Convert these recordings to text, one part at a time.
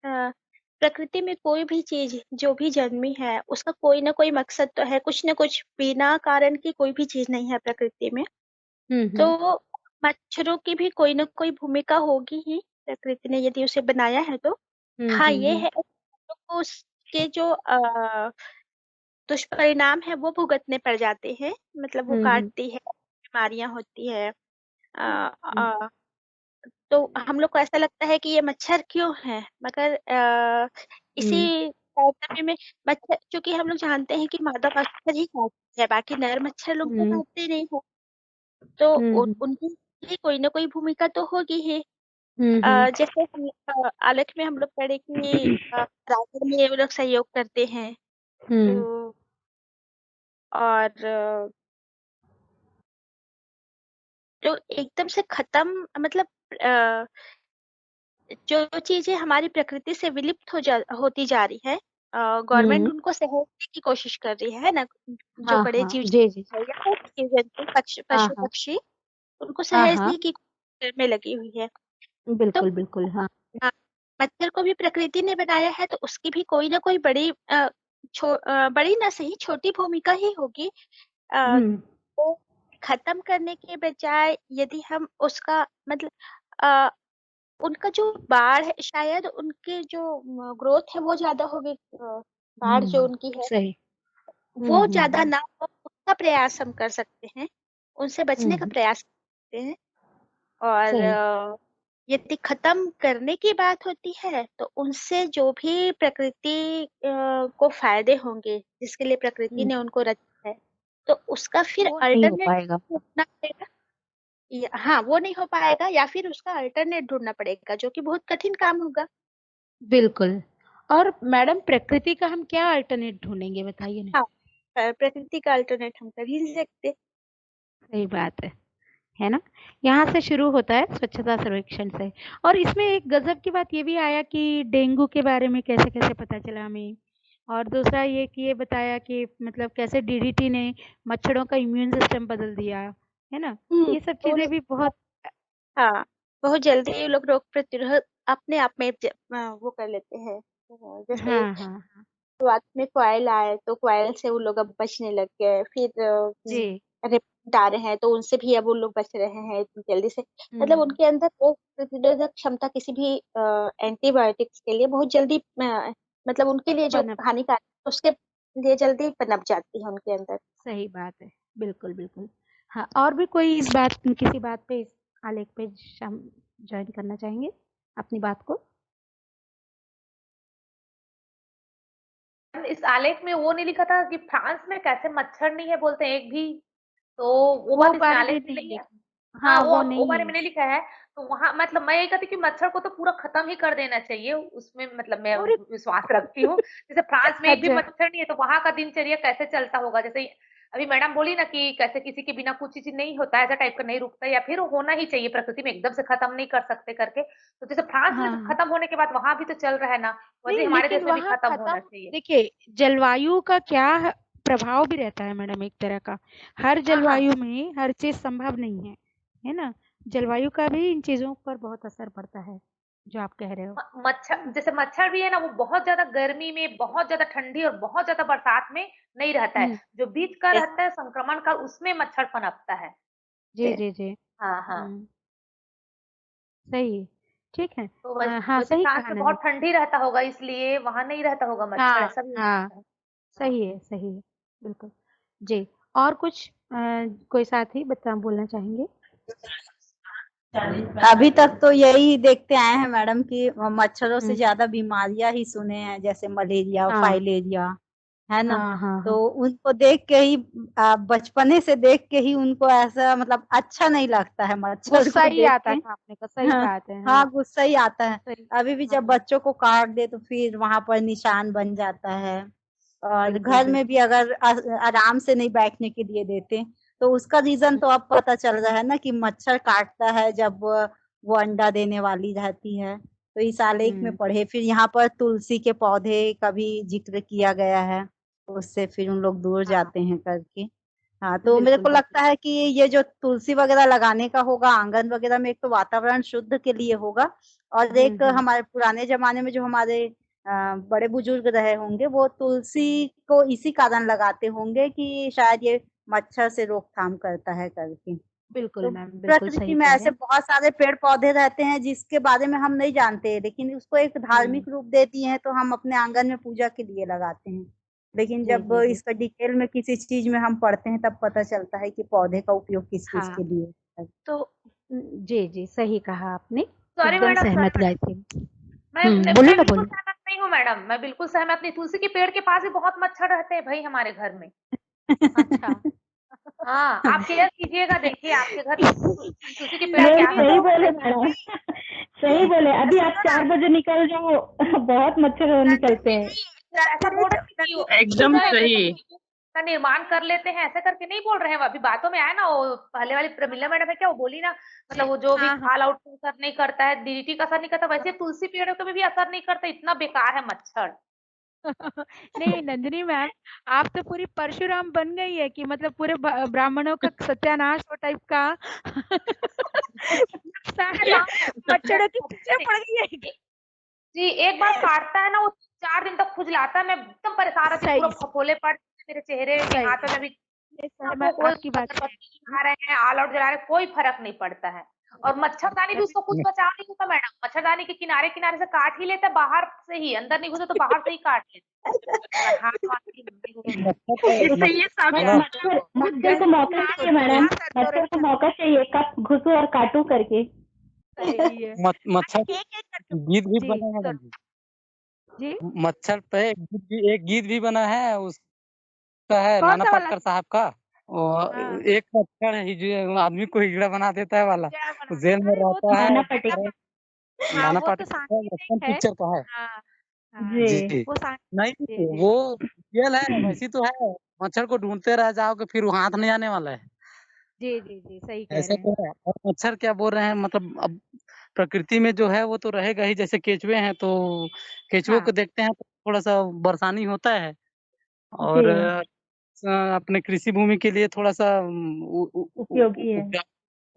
प्रकृति में कोई भी चीज जो भी जन्मी है उसका कोई ना कोई मकसद तो है, कुछ ना कुछ, बिना कारण की कोई भी चीज नहीं है प्रकृति में। तो हम्म। मच्छरों की भी कोई ना कोई भूमिका होगी ही, प्रकृति ने यदि उसे बनाया है तो। हाँ, ये हम्म। है कि हम लोग को उसके जो दुष्परिणाम है वो भुगतने पड़ जाते हैं। मतलब वो हम्म। काटती है, बीमारियां होती है। अ, हम्म। अ, तो हम लोग को ऐसा लगता है कि ये मच्छर क्यों है, मगर हम्म। इसी समय में मच्छर, क्योंकि हम लोग जानते हैं कि मादा मच्छर ही काटते हैं, बाकी नर मच्छर लोग तो हम्म। काटते नहीं है। तो हम्म। उनकी भी कोई ना कोई भूमिका तो होगी ही। हम्म। जैसे आलेख में हम लोग पढ़े कि परागण में वो लोग सहयोग करते हैं। हम्म। तो और जो एकदम से खत्म, मतलब अ, जो चीजें हमारी प्रकृति से विलुप्त होती जा रही है, गवर्नमेंट हम्म। उनको सहेजने की कोशिश कर रही है ना। जो हाँ बड़े हाँ, जीव जी जी। जंतु है या कोई भी जीव जंतु, हाँ पशु हाँ। पक्षी, उनको हाँ हाँ, सहेजने की कोशिश में लगी हुई है। तो बिल्कुल बिल्कुल, हाँ। अ, मच्छर को भी प्रकृति ने बनाया है, तो उसकी भी कोई ना कोई बड़ी ना सही, छोटी भूमिका ही होगी। हम्म। को खत्म करने के बजाय यदि हम उसका मतलब अ, उनका जो बाढ़ है, शायद उनके जो ग्रोथ है वो ज्यादा होगी। बाढ़ जो उनकी है सही। वो ज्यादा हम्म। ना हो, उसका प्रयास हम कर सकते हैं, उनसे बचने का हम्म। प्रयास करते हैं। और सही। यदि खत्म करने की बात होती है तो उनसे जो भी प्रकृति को फायदे होंगे, जिसके लिए प्रकृति हम्म। ने उनको रचा है, तो उसका फिर वो नहीं हो अल्टरनेट पाएगा। ढूंढना पड़ेगा। हाँ, वो नहीं हो पाएगा, या फिर उसका अल्टरनेट ढूंढना पड़ेगा, जो कि बहुत कठिन काम होगा। बिल्कुल। और मैडम, प्रकृति का हम क्या अल्टरनेट ढूंढेंगे, बताइए ना। हाँ, प्रकृति का अल्टरनेट हम कर ही नहीं सकते। सही बात है ना। यहाँ से शुरू होता है स्वच्छता सर्वेक्षण से। और इसमें एक गजब की बात ये भी आया कि डेंगू के बारे में कैसे कैसे पता चला हमें। और दूसरा ये कि ये बताया कि मतलब कैसे डीडीटी ने मच्छरों का इम्यून सिस्टम बदल दिया, है ना। ये सब तो चीजें भी बहुत। हाँ, बहुत जल्दी ये लोग रोग प्रतिरोध अपने आप में वो कर लेते हैं। जैसे हाँ हाँ हाँ। शुरुआत में कोयल आए तो कोयल से वो लोग अब बचने लग गए, फिर जी। रेबेट आ रहे हैं तो उनसे भी अब वो लोग बच रहे हैं इतनी जल्दी से। मतलब हम्म। उनके अंदर रोग प्रतिरोधक क्षमता किसी भी एंटीबायोटिक्स के लिए बहुत जल्दी मतलब उनके लिए जो बना। हानिकारक है, उसके लिए जल्दी पनप जाती है उनके अंदर। सही बात है। बिल्कुल बिल्कुल। हाँ, और भी कोई इस बात, किसी बात पे, इस आलेख पे ज्वाइन करना चाहेंगे अपनी बात को। इस आलेख में वो नहीं लिखा था कि फ्रांस में कैसे मच्छर नहीं है बोलते हैं एक भी, तो वो वो बात इसमें बारे में आलेख में नहीं नहीं है। लिखा। हाँ, हाँ, वो वो नहीं बारे है। में नहीं लिखा है। तो वहां मतलब मैं ये कहती कि मच्छर को तो पूरा खत्म ही कर देना चाहिए उसमें, मतलब मैं पूरी। विश्वास रखती हूँ। जैसे फ्रांस में एक भी अच्छा। मच्छर नहीं है तो वहां का दिनचर्या कैसे चलता होगा। जैसे अभी मैडम बोली ना कि कैसे किसी के बिना कुछ चीज नहीं होता, ऐसा टाइप का नहीं रुकता, या फिर होना ही चाहिए, प्रकृति में एकदम से खत्म नहीं कर सकते करके। तो जैसे फ्रांस में तो हाँ, खत्म होने के बाद वहां भी तो चल रहा है ना, वैसे नहीं, ही हमारे लेकिन देश में भी वहाँ खत्म खत्म। होना चाहिए। देखिए, जलवायु का क्या प्रभाव भी रहता है मैडम, एक तरह का। हर हाँ हाँ। जलवायु में हर चीज संभव नहीं है ना। जलवायु का भी इन चीजों पर बहुत असर पड़ता है, जो आप कह रहे हो। मच्छर, जैसे मच्छर भी है ना, वो बहुत ज्यादा गर्मी में, बहुत ज्यादा ठंडी और बहुत ज्यादा बरसात में नहीं रहता है। हम्म। जो बीच का Yes. रहता है संक्रमण का, उसमें मच्छर पनपता है। जी जी जी। हाँ हाँ। सही है। ठीक है। तो वैसे हाँ, वैसे सही फ्रांस कहा में ना। बहुत ठंडी रहता होगा, इसलिए वहां नहीं रहता होगा मच्छर, हाँ ऐसा भी हो हाँ, सकता है। हाँ। सही है सही है। बिल्कुल। जी। और कुछ कोई साथी बता बोलना चाहेंगे। अभी तक तो यही देखते आए हैं मैडम कि मच्छरों से हम्म। ज्यादा बीमारियां ही सुने हैं, जैसे मलेरिया, हाँ फाइलेरिया, है ना। हाँ हाँ तो हाँ। उनको देख के ही बचपने से देख के ही उनको ऐसा मतलब अच्छा नहीं लगता है मच्छर गुस्सा को ही देख आता के। था आपने का, सही हाँ, बात है, हाँ। हाँ, गुस्सा ही आता है। सही। अभी भी जब हाँ। बच्चों को काट दे तो फिर वहां पर निशान बन जाता है। और बिल्कुल घर में भी बिल्कुल। अगर आराम से नहीं बैठने के लिए देते, तो उसका रीजन तो अब पता चल रहा है ना कि मच्छर काटता है जब वो अंडा देने वाली रहती है। तो इस आलेख में हम्म। पढ़े, फिर यहाँ पर तुलसी के पौधे का भी जिक्र किया गया है, उससे फिर उन लोग दूर हाँ। जाते हैं करके। हाँ, तो मेरे को बिल्कुल, लगता है कि ये जो तुलसी वगैरह लगाने का होगा आंगन वगैरह में, एक तो वातावरण शुद्ध के लिए होगा, और एक हमारे पुराने जमाने में जो हमारे बड़े बुजुर्ग रहे होंगे वो तुलसी को इसी कारण लगाते होंगे कि शायद ये मच्छर से रोकथाम करता है करके। बिल्कुल तो मैम, बिल्कुल प्रकृति सही में कह रहे ऐसे हैं। बहुत सारे पेड़ पौधे रहते हैं जिसके बारे में हम नहीं जानते, लेकिन उसको एक धार्मिक रूप दे दिए हैं तो हम अपने आंगन में पूजा के लिए लगाते हैं। लेकिन जी, जब जी, जी। इसका डिटेल में किसी चीज में हम पढ़ते हैं तब पता चलता है कि पौधे का उपयोग किस किस हाँ, के लिए है। तो जी, जी, सही कहा आपने, सॉरी एकदम मैडम, सहमत सॉरी गायत्री। मैं बोलिए ना, बिल्कुल बोलिए। सहमत नहीं हूँ मैडम, मैं बिल्कुल सहमत नहीं। तुलसी के पेड़ के पास भी बहुत मच्छर रहते हैं भाई हमारे घर में। अच्छा। हाँ, आप केयर कीजिएगा, देखिए आपके घर तुलसी के पेड़ नहीं, क्या नहीं, हाल सही है। बोले मैडम। सही बोले, अभी आप 4 बजे निकल जाओ, बहुत मच्छर निकलते हैं। ऐसा बोल रहे थे कि एकदम सही। का निर्माण कर लेते हैं, ऐसा करके नहीं बोल रहे हैं। अभी बातों में आया ना, वो पहले वाली प्रमिला मैडम है क्या, वो बोली ना, मतलब वो जो भी हाँ, हाँ। ऑल आउट असर नहीं करता है, डीडीटी का असर नहीं करता, वैसे तुलसी पेड़ को भी असर नहीं करता। इतना बेकार है मच्छर। नहीं नंदिनी मैम, आप तो पूरी परशुराम बन गई है कि मतलब पूरे ब्राह्मणों का सत्यानाश हो टाइप का। सारे मच्छरों के पीछे पड़ गई है। जी, एक बार काटता है ना, वो 4 दिन तक खुजलाता है। मैं एकदम परेशान रहती हूँ, पूरा सही, फफोले पड़ मेरे चेहरे के, सही। हाथ में भी। ये आपको सहमत कोई आपकी बात से अगरबत्ती दिखा रहे हैं, ऑल आउट जला रहे हैं, कोई फर्क नहीं पड़ता है। और मच्छरदानी भी उसको कुछ बचाव नहीं होता मैडम। मच्छरदानी के किनारे किनारे से काट ही लेते हैं, बाहर से ही। अंदर नहीं घुसे तो बाहर से ही काट लेते हैं। अगर हाथ वाथ नहीं घुसे तो। इससे ये मच्छर मच्छर को मौका चाहिए मैडम, मच्छर को मौका चाहिए कब घुसो और काटू करके। सही है। मच्छर एक-एक करके गीत भी जी, बना है मैडम जी। जी। मच्छर पे एक गीत भी बना है, उसका है नाना कौन-सा वाला? पाटेकर साहब का। और हाँ, एक मच्छर है जो आदमी को हिजड़ा बना देता है वाला, क्या वो बना जेल में अरे वो तो रहता है। नाना नाना पाटेकर। हाँ, नाना वो तो पाटेकर का सांकेतिक बचपन है। पिक्चर का है। हाँ, हाँ, जी। जी वो सांक नहीं, जी, जी, वो जी। रियल है, वैसी तो है। मच्छर को ढूंढते रह जाओगे फिर वो हाथ नहीं आने वाला है। जी, जी, जी, सही कह ऐसा रहे हैं। तो है। और मच्छर क्या बोल रहे हैं, मतलब अब प्रकृति में जो है वो तो रहेगा ही। जैसे केचुए हैं तो केचुओं हाँ, को देखते हैं तो थोड़ा-सा बरसानी होता है। जी, और अपने कृषि भूमि के लिए थोड़ा-सा उपयोगी है। उपजाऊ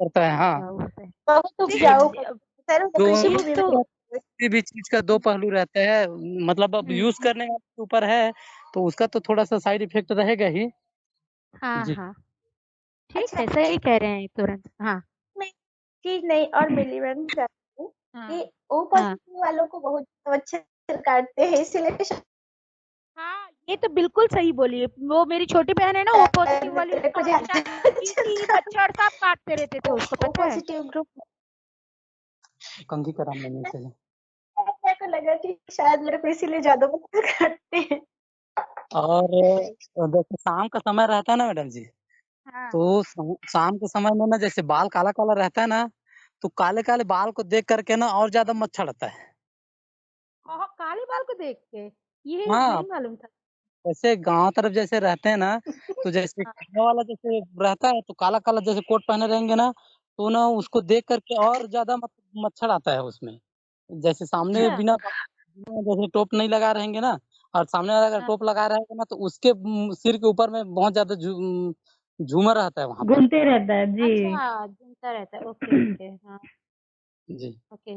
करता है। हाँ, उपजाऊ होता है। बहुत उपजाऊ देखिए कृषि दोनों भूमि में तो किसी भी चीज़ का 2 पहलू रहते हैं। मतलब अब यूज़ हुँ, करने वाले के ऊपर है, तो उसका तो थोड़ा-सा साइड इफ़ेक्ट रहेगा ही। हाँ, जी। हाँ, ठीक अच्छा, है, सही कह रहे हैं तुरंत। हाँ, मैं चीज नहीं और मिलीवन करती हूँ हाँ, कि ओ हाँ। पॉजिटिव वालों को बहुत मच्छर काटते हैं, इसीलिए हाँ, ये तो बिल्कुल सही बोली है। वो मेरी छोटी बहन है ना, ओ शायद पॉजिटिव वाली, मेरे उसको को हमेशा ज्यादा चींटी, मच्छर सब काटते रहते थे उसको, ओ पता है? पॉजिटिव ग्रुप कंघी करा मैंने चले। मेरे को लगा कि शायद मेरे को इसीलिए ज्यादा मच्छर काटते हैं। और जैसे शाम का समय रहता है ना मैडम जी, हाँ। तो शाम के समय में ना जैसे बाल काला-काला रहता है ना, तो काले-काले बाल को देख कर के ना और ज़्यादा मच्छर आता है। ओह! काले बाल को देख के? ये हाँ, नहीं मालूम था। वैसे गाँव तरफ जैसे रहते हैं ना, तो जैसे हाँ, काला वाला जैसे रहता है, तो काला-काला जैसे कोट पहने रहेंगे ना, तो ना उसको देख कर के और ज़्यादा मच्छर आता है उसमें। जैसे सामने अच्छा। बिना जैसे टोप नहीं लगा रहेंगे ना, और सामने वाला अगर हाँ, टोप लगा रहेगा ना, तो उसके सिर के ऊपर में बहुत ज़्यादा झूमर रहता है वहाँ पर। घूमते रहता है, जी। अच्छा, घूमता रहता है। ओके, ओके, हाँ, जी। ओके।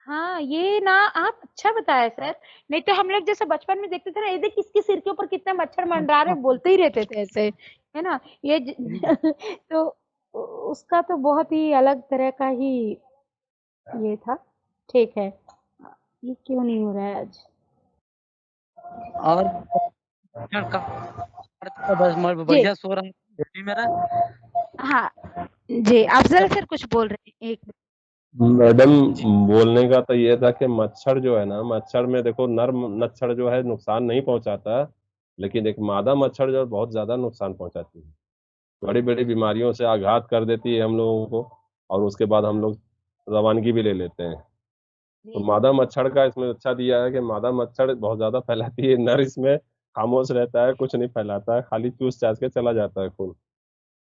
हाँ, ये ना आप अच्छा बताया सर। नहीं तो हम लोग जैसे बचपन में देखते थे ना, ये देख किसके सिर के ऊपर कितने मच्छर मंडरा रहे, बोलते ही रहते थे ऐसे, है ना? ये तो उसका तो बहुत ही अलग तरह का ही ये था। ठीक है। ये क्यों नहीं हो रहा है आज? और मच्छर का बस जी, बढ़िया सो रहा है बेबी मेरा। हाँ, जी, अफ़ज़ल सर कुछ बोल रहे हैं, एक मैडम, जी। बोलने का तो ये था कि मच्छर जो है ना, मच्छर में देखो नर मच्छर जो है नुकसान नहीं पहुंचाता, लेकिन एक मादा मच्छर जो है बहुत ज्यादा नुकसान पहुंचाती है। बड़ी बड़ी बीमारियों से आघात कर देती है हम लोगों को, और उसके बाद हम लोग रवानगी भी ले लेते हैं। तो जी, मादा मच्छर का इसमें अच्छा दिया है कि मादा मच्छर बहुत ज्यादा फैलाती है, नर इसमें खामोश रहता है, कुछ नहीं फैलाता है, खाली चूस चास के चला जाता है खून।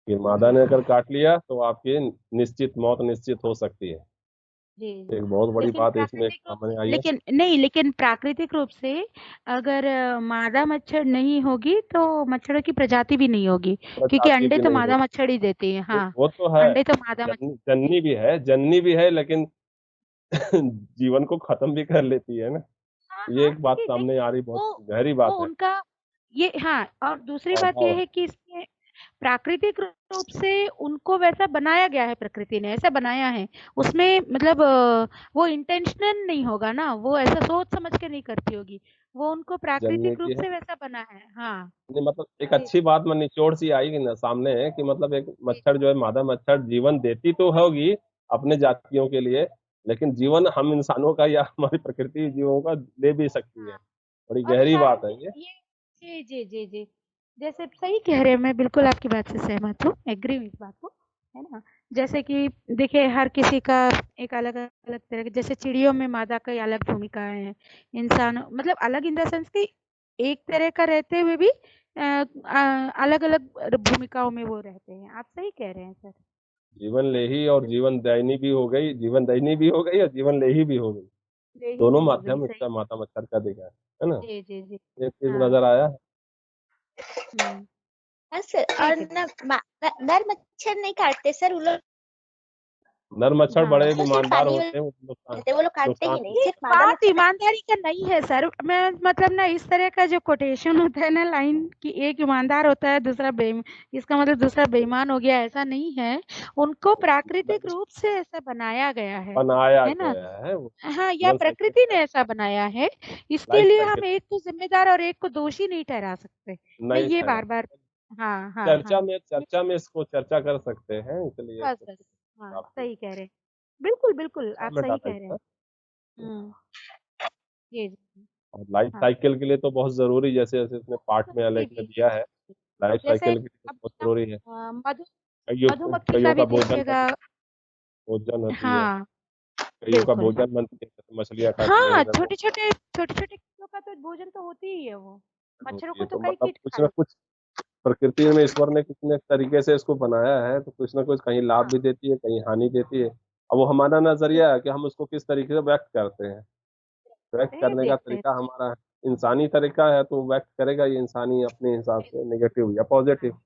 ये मादा ने अगर काट लिया तो आपकी निश्चित मौत निश्चित हो सकती है। जी, एक बहुत बड़ी लेकिन बात इसमें प्राकृतिक रूप सामने आई है। लेकिन प्राकृतिक रूप से अगर मादा मच्छर नहीं होगी तो मच्छरों की प्रजाति भी नहीं होगी, क्योंकि प्रजाति अंडे भी तो नहीं मादा होगी। मच्छर ही देती है। हाँ, वो तो है, अंडे तो मादा मच्छर जननी भी है, जननी भी है, लेकिन जीवन को खत्म भी कर लेती है ना। हाँ, ये हाँ, एक बात क्योंकि सामने देखिए आ रही, बहुत वो गहरी वो बात है। उनका ये हाँ, और दूसरी बात ये स्वभाव है। है कि इसमें प्राकृतिक रूप से उनको वैसा बनाया गया है, प्रकृति ने ऐसा बनाया है। उसमें मतलब वो इंटेंशनल नहीं होगा ना, वो ऐसा सोच समझ के नहीं करती होगी, वो उनको जननी प्राकृतिक रूप भी है। से वैसा बना है। हाँ, नहीं, मतलब एक जी, अच्छी बात में निचोड़ सी आई कि ना सामने है कि मतलब एक जी, मच्छर जो है, मादा मच्छर जीवन देती तो होगी अपने जातियों के लिए, लेकिन जीवन हम इंसानों का या हमारी प्रकृति जीवों का ले भी सकती है। हाँ। बड़ी और गहरी शायद बात है ये। जी, जी, जी, जी। जैसे सही कह रहे हैं, मैं बिल्कुल आपकी बात से सहमत हूँ, एग्री हूँ इस बात को, है ना? जैसे कि देखिए हर किसी का एक अलग-अलग तरह के, जैसे चिड़ियों में मादा की अलग भूमिकाएँ हैं, इंसानों मतलब अलग इन द सेंस कि एक तरह का रहते हुए भी अलग-अलग भूमिकाओं में वो रहते हैं। आप सही कह रहे हैं सर। जीवन लेही और जीवन दायनी भी हो गई, जीवन दायनी भी हो गई और जीवन लेही भी हो गई। यही दोनों भी हो गई, माध्यम सही। इसका माता मच्छर का दिखा है ना। जी, जी, जी। ये चीज हाँ, नजर आया। हुँ, हाँ सर, और ठीक है। नर मच्छर नहीं काटते सर, वो लोग नर मच्छर हाँ। बड़े तो सिर्फ ईमानदार पानी होते हैं, वो नुकसान करते, वो लोग काटते नुकसान ही नहीं, ये सिर्फ मादा बात मच्छर ईमानदारी का नहीं है सर। मैं मतलब ना इस तरह का जो कोटेशन होता है ना लाइन कि एक ईमानदार होता है दूसरा इसका मतलब दूसरा बेईमान हो गया, ऐसा नहीं है। उनको प्राकृतिक रूप से ऐसा बनाया गया बनाया है ना? गया है वो हाँ, या जीवन साइकिल प्रकृति है, ने ऐसा बनाया है। इसके लाइफ लिए हम साइकिल एक को जिम्मेदार और एक को दोषी नहीं ठहरा सकते। मैं नहीं ये ठहरा। बार-बार हाँ, हाँ, चर्चा हाँ। में चर्चा में इसको चर्चा कर सकते हैं, इसलिए बस, तो बस। हाँ, आपको सही कह रहे हैं। बिल्कुल, बिल्कुल, चर्चा आप में सही डाला कह रहे गया हैं। है। हुँ, जी, जी। और लाइफ हाँ, साइकिल के लिए तो बहुत जरूरी, जैसे जैसे इसने पार्ट में जी, अलग में जी, जी। दिया है, लाइफ जैसे साइकिल के लिए तो अब बहुत जरूरी है। मधु कईयों मधुमक्खी का कईयों भी का भोजन देखिएगा। भोजन होती है, हाँ, कईयों का बिल्कुल। भोजन बनती है, जैसे मछलियाँ खाती हैं हाँ, अगर वो छोटे-छोटे कीटों का तो भोजन तो होती ही है वो। मच्छरों होती को है, तो तो कई मतलब कीट कुछ खा ना लेते कुछ प्रकृति में ईश्वर ने कितने तरीके से इसको बनाया है, तो कुछ ना कुछ कहीं हैं। लाभ हाँ, भी देती है, कहीं हानि देती है। अब वो हमारा नजरिया है कि हम उसको किस तरीके से व्यक्त करते हैं। व्यक्त ये करने का देखते हैं। तरीका हमारा इंसानी तरीका है, तो व्यक्त करेगा ये इंसानी अपने हिसाब से, नेगेटिव या पॉजिटिव।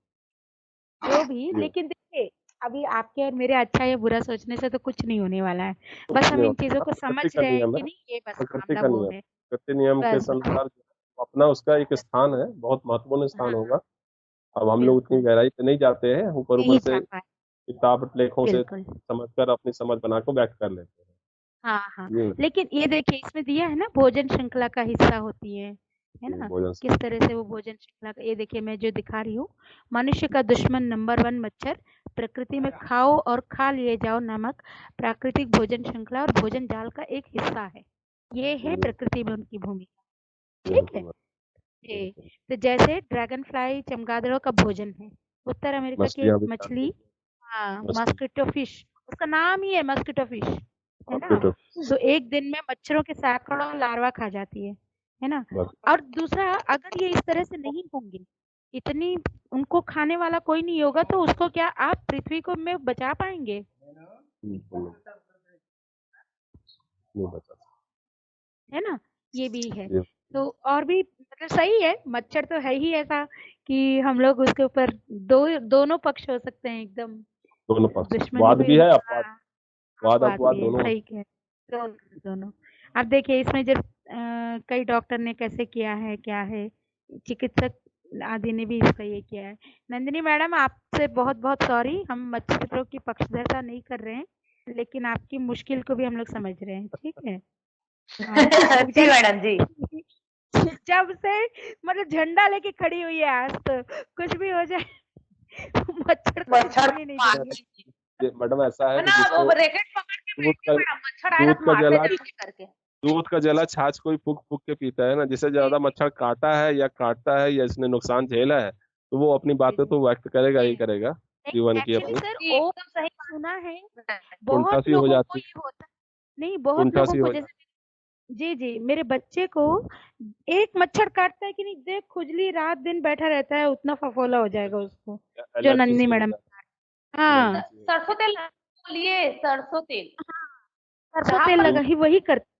जो भी, जी, लेकिन देखिए अभी आपके और मेरे अच्छा या बुरा सोचने से तो कुछ नहीं होने वाला है। कुछ बस हम नहीं इन चीज़ों होता, को समझ प्रकृति का रहे हैं नियम कि है। नहीं ये बस प्रकृति मामला का वो नियम, है। प्रकृति नियम के बस, बस। अनुसार जो है, अपना उसका एक स्थान है, बहुत महत्वपूर्ण हाँ, स्थान होगा। अब हम लोग उतनी बिल्कुल। गहराई पे नहीं जाते हैं, ऊपर ऊपर नहीं से जा पाए। किताब लेखों से बिल्कुल। समझकर अपनी समझ बना को व्यक्त कर लेते हाँ, हाँ। हैं। जी, लेकिन ये देखिए इसमें दिया है ना भोजन श्रृंखला का हिस्सा होती है ना? भोजन से किस तरह से वो भोजन श्रृंखला का ये देखिए मैं जो दिखा रही हूँ, मनुष्य का दुश्मन नंबर 1 मच्छर, प्रकृति में खाओ और खा लिए जाओ नामक प्राकृतिक भोजन श्रृंखला और भोजन जाल का एक हिस्सा है। ये है बिल्कुल प्रकृति में उनकी भूमिका, ठीक है? बिल्कुल जी, बिल्कुल। तो जैसे ड्रैगन फ्लाई चमगादड़ों का भोजन है, उत्तर अमेरिका की एक मछलियाँ भी खाती मछली हैं, हाँ, मछली मस्कीटो फिश, उसका नाम ही है मस्कीटो फिश, है ना? ऑपरेटर तो एक दिन में मच्छरों के सैकड़ों लार्वा खा जाती है ना? बस। और दूसरा अगर ये इस तरह से नहीं होंगी, इतनी उनको खाने वाला कोई नहीं होगा तो उसको क्या आप पृथ्वी को में बचा पाएँगे? बिल्कुल नहीं बचा है ना? ये भी है। सकते। तो और भी मतलब सही है, मच्छर तो है ही ऐसा कि हम लोग उसके ऊपर दोनों पक्ष हो सकते हैं एकदम, दोनों पक्ष, दुश्मनी वाद भी भी है, अपवाद, हाँ, वाद अपवाद अपवाद भी है, दोनों सही होते कह दोनों दोनों। अब देखिए इसमें जब कई डॉक्टर ने कैसे किया है, क्या है, चिकित्सक आदि ने भी इसका ये किया है। नंदिनी मैडम आपसे बहुत-बहुत सॉरी, हम मच्छरों की पक्षधरता नहीं कर रहे हैं, लेकिन आपकी मुश्किल को भी हम लोग समझ रहे हैं, ठीक है? हाँ, जी मैडम जी। जब से मतलब झंडा लेके खड़ी हुई है आज तो कुछ भी हो जाए मच्छर को मच्छर छूने नहीं देंगे। हैं। मैडम ऐसा है कि ना वो जिसको रैकेट पकड़ के दूध बैठी का हूँ मैडम, मच्छर आएगा दूध तो का मारते जला जाएंगे करके। दूध का जला छाछ कोई फूक फूक के पीता है ना, जिसे जी, ज्यादा जी, मच्छर काटा है या काटता है या इसने नुकसान झेला है, तो वो अपनी जी, बातें जी। तो व्यक्त करेगा ही करेगा, नहीं जीवन की एक्चुअली अपनी सर जी वो एकदम सही सुना है, बात है। टुंटा बहुत सी हो लोगों को जाती ये होता नहीं, है, बहुत टुंटा लोगों सी को हो जाती जैसे जी, जी, मेरे बच्चे को एक मच्छर काटता है कि नहीं देख खुजली रात-दिन बैठा रहता है, उतना फफोला हो जाएगा उसको, है, जो एलर्जी नंदिनी सी हो मैडम जाती हाँ, एलर्जी सी हो सरसों तेल बोलिए, सरसों तेल। हाँ, सरसों जहाँ तेल पर लगा ही वही करते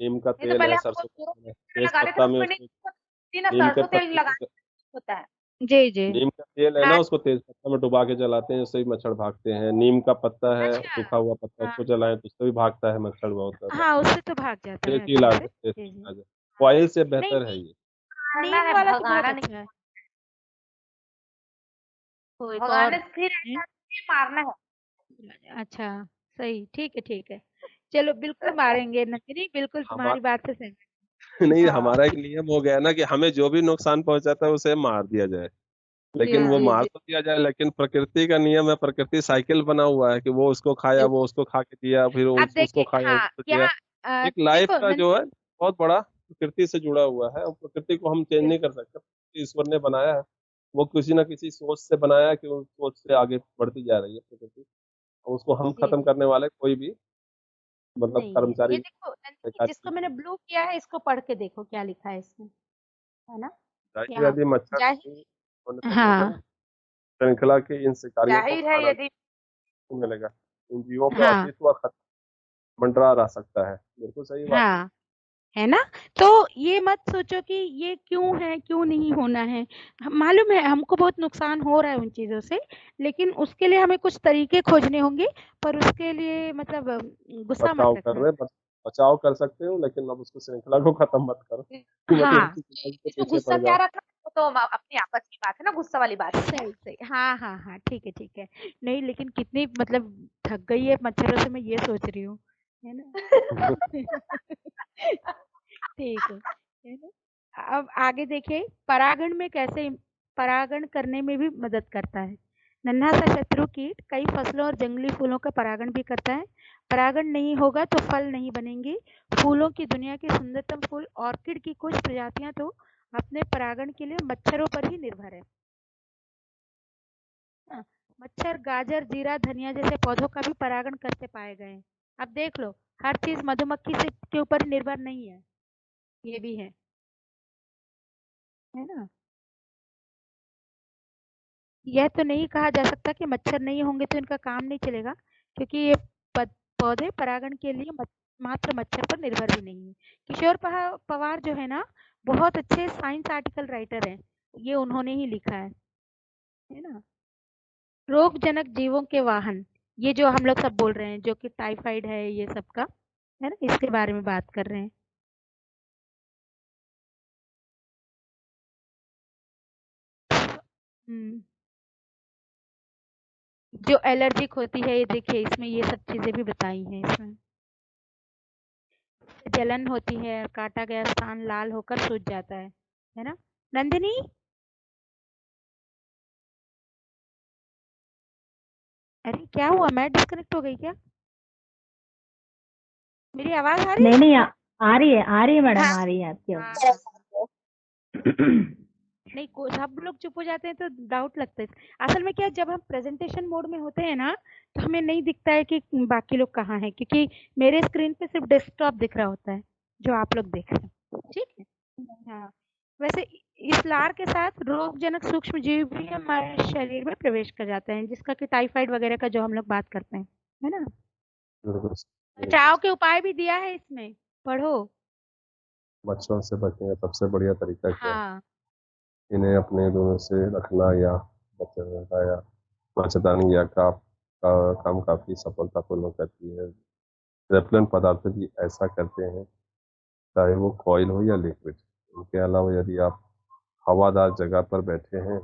नीम का नहीं तो तेल पहले है, हम सरसों का गोबर तेल है, में तेज लगा देते पत्ता तो में उसमें उसको नहीं ना नीम के सरसों तेल पत्ते को, लगाना होता है। जी जी। नीम का तेल है ना, हाँ, उसको तेज पत्ता में डुबा के जलाते हैं, उससे भी मच्छर भागते हैं। नीम का पत्ता है, अच्छा। सूखा हुआ पत्ता, हाँ उसको जलाएं तो उससे भी भागता है मच्छर बहुत ज्यादा। हाँ, उससे तो भाग जाता है देसी अच्छे इलाज से। है, देसी जी जी। इलाज है, कॉइल से नहीं, बेहतर है ये। करना नीम है, वाला तो बहुत भगाना नहीं, अच्छा है। तो एक भगाने और से फिर है? ऐसा नहीं मारना अच्छा, सही, ठीक है, ठीक है। चलो बिल्कुल है। मारेंगे नंदिनी, बिल्कुल तुम्हारी हमारा बात से सहमत। नहीं, हाँ हमारा एक नियम हो गया है ना कि हमें जो भी नुकसान पहुंचाता है उसे मार दिया जाए। जी लेकिन वो जी मार जी। तो दिया जाए, लेकिन प्रकृति का नियम है, प्रकृति साइकिल बना हुआ है कि वो उसको खाया, वो उसको खा के दिया, फिर वो अब उसको देखिए, खाया, हाँ, उसको दिया। यहाँ एक लाइफ देखो का जो है नंदिनी, बहुत बड़ा प्रकृति से जुड़ा हुआ है, और प्रकृति को हम चेंज नहीं कर सकते। प्रकृति ईश्वर ने बनाया है, वो किसी ना किसी सोच से बनाया है कि उस सोच से आगे बढ़ती जा रही है प्रकृति, और उसको हम जी खत्म जी, करने वाले कोई भी मतलब नहीं है ये। कर्मचारी देखो नंदिनी, बेकार जिसको चीज मैंने नहीं ब्लू किया है इसको पढ़ के देखो क्या लिखा है इसमें, है ना? है। यहाँ यदि मच्छर जाहिर, नहीं होने पाएंगे हाँ तो श्रृंखला के इन शिकारियों को जाहिर है खाना यदि नहीं मिलेगा, इन जीवों का हाँ अस्तित्व खत्म मंडरा रह सकता है। बिल्कुल सही बात है। हाँ, है ना? तो ये मत सोचो कि ये क्यों है, क्यों नहीं होना है। मालूम है हमको बहुत नुकसान हो रहा है उन चीज़ों से, लेकिन उसके लिए हमें कुछ तरीके खोजने होंगे, पर उसके लिए मतलब गुस्सा मत बचाव कर रखना। रहे हैं, बचाव कर सकते हो, लेकिन अब उसको श्रृंखला को खत्म मत करो कि मतलब हाँ, किसी चीज के इसमें पीछे गुस्सा पड़ क्या जाओ। रखना, वो तो अपनी आपस की बात है ना, गुस्सा वाली बात नहीं है। सही, सही। हाँ, हाँ, हाँ, ठीक है, ठीक है। नहीं लेकिन कितनी मतलब थक गई है मच्छरों से, मैं ये सोच रही हूँ, है ना? ठीक है ना? अब आगे देखिए, परागण में कैसे परागण करने में भी मदद करता है। नन्हा सा शत्रु कीट कई फसलों और जंगली फूलों का परागण भी करता है। परागण नहीं होगा तो फल नहीं बनेंगे। फूलों की दुनिया के सुंदरतम फूल ऑर्किड की कुछ प्रजातियां तो अपने परागण के लिए मच्छरों पर ही निर्भर है। हाँ, मच्छर, गाजर, जीरा, धनिया जैसे पौधों का भी परागण करते पाए गए हैं। अब देख लो, हर चीज मधुमक्खी से के ऊपर ही निर्भर नहीं है, ये भी है ना? यह तो नहीं कहा जा सकता कि मच्छर नहीं होंगे तो इनका काम नहीं चलेगा, क्योंकि ये पौधे परागण के लिए मात्र मच्छर पर निर्भर भी नहीं है। किशोर पवार जो है ना, बहुत अच्छे साइंस आर्टिकल राइटर हैं, ये उन्होंने ही लिखा है ना? रोगजनक जीवों के वाहन, ये जो हम लोग सब बोल रहे हैं, जो कि टाइफाइड है, ये सब का, है ना, इसके बारे में बात कर रहे हैं। हम्म, जो एलर्जिक होती है, ये देखिए इसमें ये सब चीजें भी बताई हैं इसमें। जलन होती है, काटा गया स्थान लाल होकर सूज जाता है ना? नंदिनी, अरे क्या हुआ, मैं डिस्कनेक्ट हो गई क्या? मेरी आवाज आ रही नहीं है? नहीं आ रही है मैडम, हाँ आ रही है आपकी हाँ आवाज। हाँ। नहीं, सब लोग चुप हो जाते हैं तो डाउट लगता है। असल में क्या है, जब हम प्रेजेंटेशन मोड में होते हैं ना, तो हमें नहीं दिखता है कि बाकी लोग कहाँ हैं, क्योंकि मेरे स्क्रीन पे सिर्फ डेस्कटॉप दिख रहा होता है, जो आप लोग देख रहे हैं। ठीक है। हाँ, वैसे इस लार के साथ रोगजनक सूक्ष्म जीव भी हमारे शरीर में प्रवेश कर जाते हैं, जिसका कि टाइफाइड वगैरह का जो हम लोग बात करते हैं, है ना? बिल्कुल बिल्कुल। बचाव के उपाय भी दिया है इसमें, पढ़ो। मच्छरों से बचने का सबसे बढ़िया तरीका क्या है? हाँ इन्हें अपने दूर से रखना या बचना, या मच्छरदानी या काम काफी सफलतापूर्वक करती है। रेपलेंट पदार्थ भी ऐसा करते हैं, चाहे वो कॉइल हो या लिक्विड। इनके अलावा यदि आप हवादार जगह पर बैठे हैं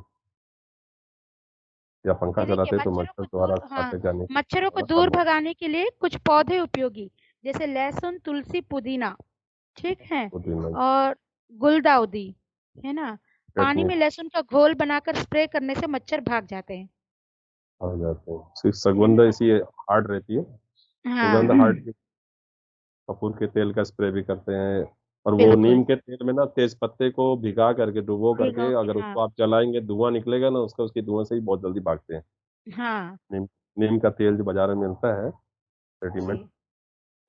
या पंखा ये देखिए, चलाते हैं तो मच्छर द्वारा हाँ, काटे जाने की मच्छरों को संभावना दूर कम भगाने के लिए कुछ पौधे उपयोगी, जैसे लहसुन, तुलसी, पुदीना, ठीक है, होती है। और गुलदाउदी, है ना? पानी में कैटनिप लहसुन का घोल बनाकर स्प्रे करने से मच्छर भाग जाते आ जाते हैं, सिर्फ है सुगंध ना? ऐसी हार्ड रहती है। हाँ, सुगंध हार्ड की कपूर के तेल का स्प्रे भी करते हैं। और वो बिल्कुल। नीम के तेल में ना तेज पत्ते को भिगा करके, डुबो भिगो करके, के, अगर हाँ उसको आप जलाएंगे धुआं निकलेगा ना उसका, उसकी धुआं से ही बहुत जल्दी भागते हैं। हाँ नीम नीम का तेल जो बाजार में मिलता है रेडीमेड।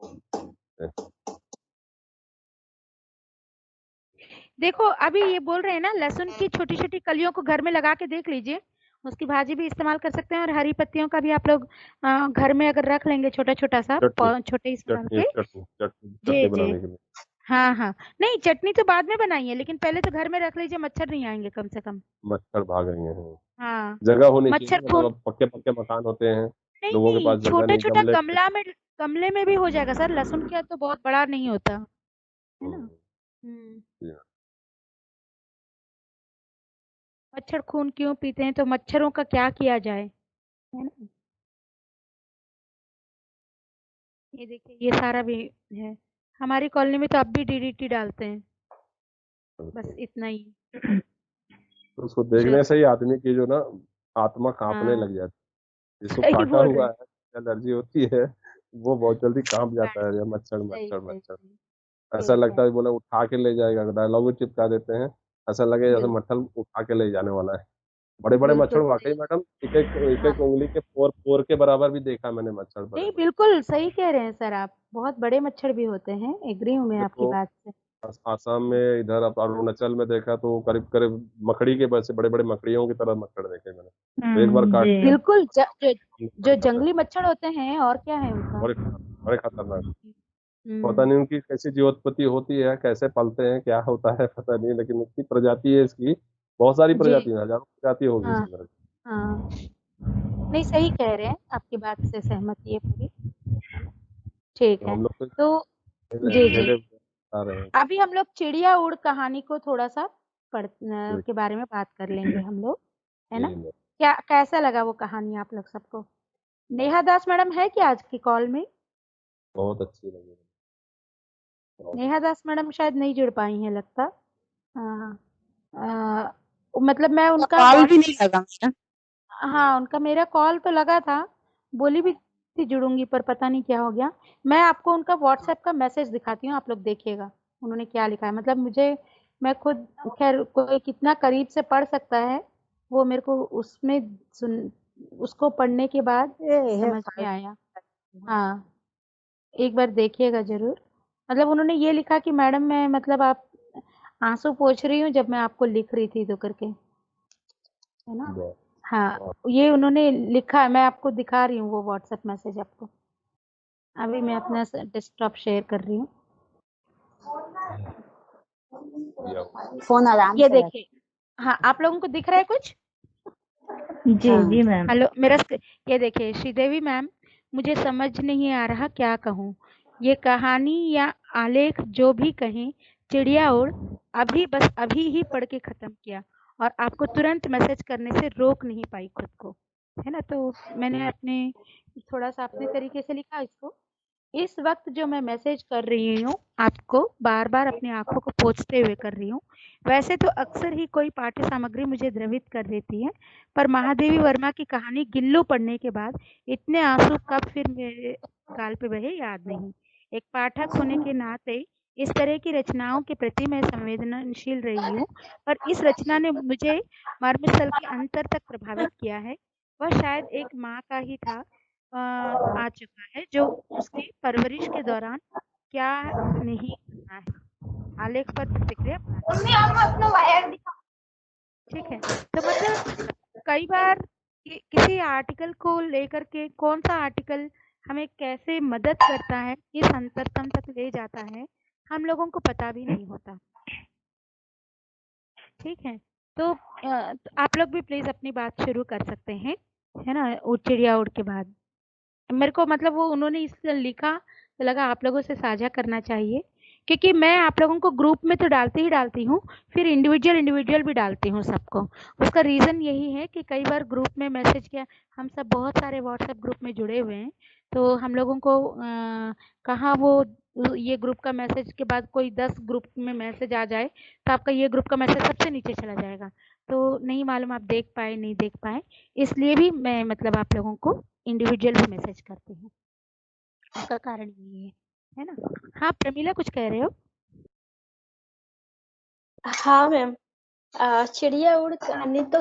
जी। देखो, अभी ये बोल रहे हैं ना, लहसुन की छोटी छोटी कलियों को घर में लगा के देख लीजिए, उसकी भाजी भी इस्तेमाल कर सकते हैं और हरी पत्तियों का भी आप लोग घर में अगर रख लेंगे छोटा-छोटा सा चटनी छोटे इस डाल चटनी के। चटनी चटनी जी, चटनी जी। बनाने के लिए। हाँ, हाँ। नहीं चटनी तो बाद में बनाइए लेकिन पहले तो घर में रख लीजिए, मच्छर नहीं आएँगे कम से कम। मच्छर भागेंगे, हाँ। हाँ, जगह होनी चाहिए मच्छर ना, मतलब खून अब पक्के-पक्के मकान होते हैं, नहीं, लोगों के नहीं पास जगह नहीं, छोटा-छोटा गमले पे। गमले में भी हो जाएगा सर, लहसुन क्या तो बहुत बड़ा नहीं होता, है ना? हुँ, हुँ। जी हाँ। मच्छर खून क्यों पीते हैं तो मच्छरों का क्या किया जाए, है ना? ये देखिए ये सारा भी है। हमारी कॉलोनी में तो अब भी डीडीटी डालते हैं, बस इतना ही। तो उसको जो देखने से ही आदमी की जो ना आत्मा काँपने हाँ, लग जाती है। जिसको सही काटा बोल रहे हुआ हैं। है, एलर्जी होती है, वो बहुत जल्दी काँप जाता है, हाँ, ये मच्छर, सही, मच्छर, सही, मच्छर। सही। ऐसा ठीक है। लगता है बोला उठा के ले जाएगा, डायलॉग भी चिपका देते हैं, ऐसा लगे जैसे बिल्कुल, मच्छर उठा के ले जाने वाला है। बड़े-बड़े मच्छर बिल्कुल वाक़ई सही। मैडम एक-एक हाँ। उँगली के पोर के बराबर भी देखा मैंने मच्छर नहीं, बड़े-बड़े। बिल्कुल सही कह रहे हैं सर आप। बहुत बड़े मच्छर भी होते हैं, एग्री हूँ मैं आपकी देखो बात से। आसाम में, इधर आप अरुणाचल में देखा तो करीब-करीब मकड़ी के वैसे बड़े-बड़े मकड़ियों की तरह मच्छर देखे मैंने। तो एक बार जी। काटते हैं बिल्कुल जो पड़ जाता है। जंगली मच्छर होते हैं और क्या है उनका। बड़े खतरनाक। पता हुँ, नहीं उनकी कैसी जीवोत्पत्ति होती है, कैसे पलते हैं, क्या होता है पता नहीं, लेकिन इतनी प्रजाति है इसकी, बहुत सारी जी। प्रजाति है, हज़ारों प्रजाति होगी हाँ, इसकी मेरे। हाँ। नहीं सही कह रहे हैं, आपकी बात से सहमति है पूरी। ठीक तो है, हम लोग तो तो जी, जी। ठेले बता रहे हैं। अभी हम लोग चिड़िया उड़ कहानी को थोड़ा-सा जी, के बारे में बात कर लेंगे हम लोग, है ना? जी, जी। क्या कैसा लगा वो कहानी आप लोग सबको? नेहा दास मैडम है क्या आज की कॉल में? बहुत अच्छी लगी। बहुत नेहा दास मैडम शायद नहीं जुड़ पाई हैं लगता। हाँ, मतलब मैं उनका कॉल भी व्हाट्स नहीं लगा मैडम। हाँ, उनका मेरा कॉल तो लगा था, बोली भी थी जुड़ूँगी पर पता नहीं क्या हो गया। मैं आपको उनका व्हाट्सएप का मैसेज दिखाती हूँ, आप लोग देखिएगा, उन्होंने क्या लिखा है। मतलब मैं खुद ख़ैर कोई कितना करीब से पढ़ सकता है, वो मेरे को उसको पढ़ने के बाद ये है समझ में 5 आया। हाँ, एक बार देखिएगा ज़रूर। मतलब उन्होंने ये लिखा कि मैडम मैं मतलब आप आँसू पोंछ रही हूँ जब मैं आपको लिख रही थी तो करके, है ना? बहुत हाँ, बहुत ये उन्होंने लिखा है, मैं आपको दिखा रही हूँ वो व्हाट्सएप मैसेज आपको। अभी मैं अपना डेस्कटॉप शेयर कर रही हूँ। बढ़िया। फ़ोन आराम ये से रख। देखिए, हाँ, आप लोगों को दिख रहा है कुछ? जी, हाँ। जी मैम। हेलो ये देखिए श्रीदेवी मैम, मुझे समझ नहीं आ रहा क्या कहूँ। ये कहानी या आलेख जो भी कहें, चिड़िया उड़ अभी ही पढ़ के ख़त्म किया और आपको तुरंत मैसेज करने से रोक नहीं पाई खुद को, है ना? तो मैंने थोड़ा-सा अपने तरीके से लिखा इसको। इस वक़्त जो मैं मैसेज कर रही हूँ, आपको बार-बार अपनी आँखों को पोंछते हुए कर रही हूँ। वैसे तो अक्सर ही कोई पाठ्य सामग्री मुझे द्रवित कर देती है, पर महादेवी वर्मा की कहानी गिल्लू पढ़ने के बाद इतने आँसू कब फिर मेरे गाल पे बहे याद नहीं। एक पाठक होने के नाते इस तरह की रचनाओं के प्रति मैं संवेदनशील रही हूँ, पर इस रचना ने मुझे मर्मस्थल के अंतर तक प्रभावित किया है। वह शायद एक माँ का ही था आ चुका है जो उसकी परवरिश के दौरान क्या नहीं करना है। आलेख पर प्रतिक्रिया ठीक है। तो मतलब कई बार किसी आर्टिकल को लेकर के कौन-सा आर्टिकल हमें कैसे मदद करता है, किस अंतरतम तक ले जाता है, हम लोगों को पता भी नहीं होता। ठीक है? तो आप लोग भी प्लीज़ अपनी बात शुरू कर सकते हैं, है ना? चिड़िया उड़ के बाद। मेरे को मतलब वो उन्होंने इसलिए लिखा तो लगा आप लोगों से साझा करना चाहिए क्योंकि मैं आप लोगों को ग्रुप में तो डालती ही डालती हूँ, फिर इंडिविजुअल भी डालती हूँ सबको। उसका रीज़न यही है कि कई बार ग्रुप में मैसेज किया हम सब बहुत सारे व्हाट्सएप ग्रुप में जुड़े हुए हैं, तो हम लोगों को कहाँ वो ये ग्रुप का मैसेज के बाद कोई 10 ग्रुप में मैसेज आ जाए, तो आपका ये ग्रुप का मैसेज सबसे नीचे चला जाएगा। तो नहीं मालूम आप देख पाए, नहीं देख पाए, इसलिए भी मैं मतलब आप लोगों को इंडिविजुअल भी मैसेज करती हूँ। उसका कारण यही है ना? हाँ, प्रमीला कुछ कह रहे हो? हाँ मैम, चिड़िया उड़ कहानी तो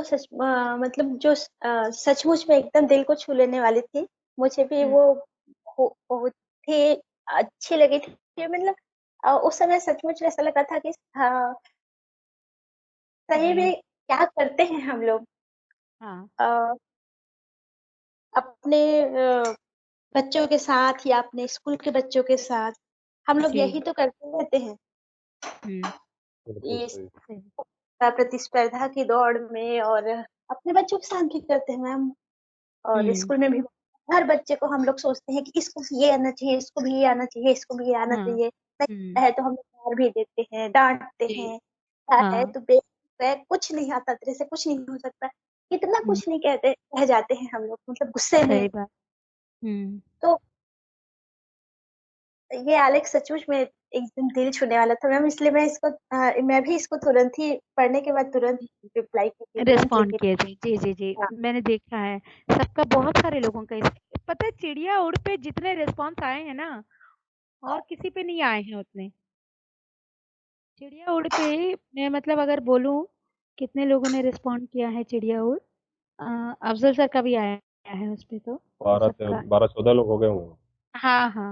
मतलब जो सचमुच में एकदम दिल को छू लेने वाली थी। मुझे भी हुँ, वो बहुत ही अच्छी लगी थी। मतलब उस समय सचमुच में ऐसा लगा था कि हाँ, सही में क्या करते हैं हम लोग? हाँ। अ, अपने बच्चों के साथ या अपने स्कूल के बच्चों के साथ हम लोग जी। यही तो करते रहते हैं। बिल्कुल ये सही। सही। प्रतिस्पर्धा की दौड़ में, और अपने बच्चों के साथ भी करते हैं मैम। और स्कूल में भी हर बच्चे को हम लोग सोचते हैं कि इसको ये आना चाहिए, इसको भी ये आना चाहिए, इसको भी ये आना हाँ। चाहिए। नहीं आता है तो हम लोग मार भी देते हैं, डांटते जी। हैं। आता है हाँ। तो बेवकूफ, कुछ नहीं आता, तेरे से कुछ नहीं हो सकता, कितना कुछ नहीं कहते कह जाते हैं हम लोग, मतलब गुस्से सही में। बात। तो ये एलेक्स सचमुच में एकदम दिल छूने वाला था मैम, इसलिए मैं भी इसको तुरंत ही पढ़ने के बाद तुरंत रिप्लाई की थी, तुरंत रिस्पॉन्ड लिखी थी। किए थे। जी, जी, जी। हाँ। मैंने देखा है, सबका बहुत सारे लोगों का पता है, चिड़िया उड़ पे जितने रिस्पॉन्स आए हैं ना, और किसी पे नहीं आए हैं उतने। चिड़िया उड़ पे मैं मतलब अगर बोलूँ, कितने लोगों ने रिस्पॉन्ड किया है चिड़िया उड़, अफ़ज़ल सर का भी आया है उस पे तो, सबका। 12-14 लोग हो गए होंगे। हाँ, हाँ।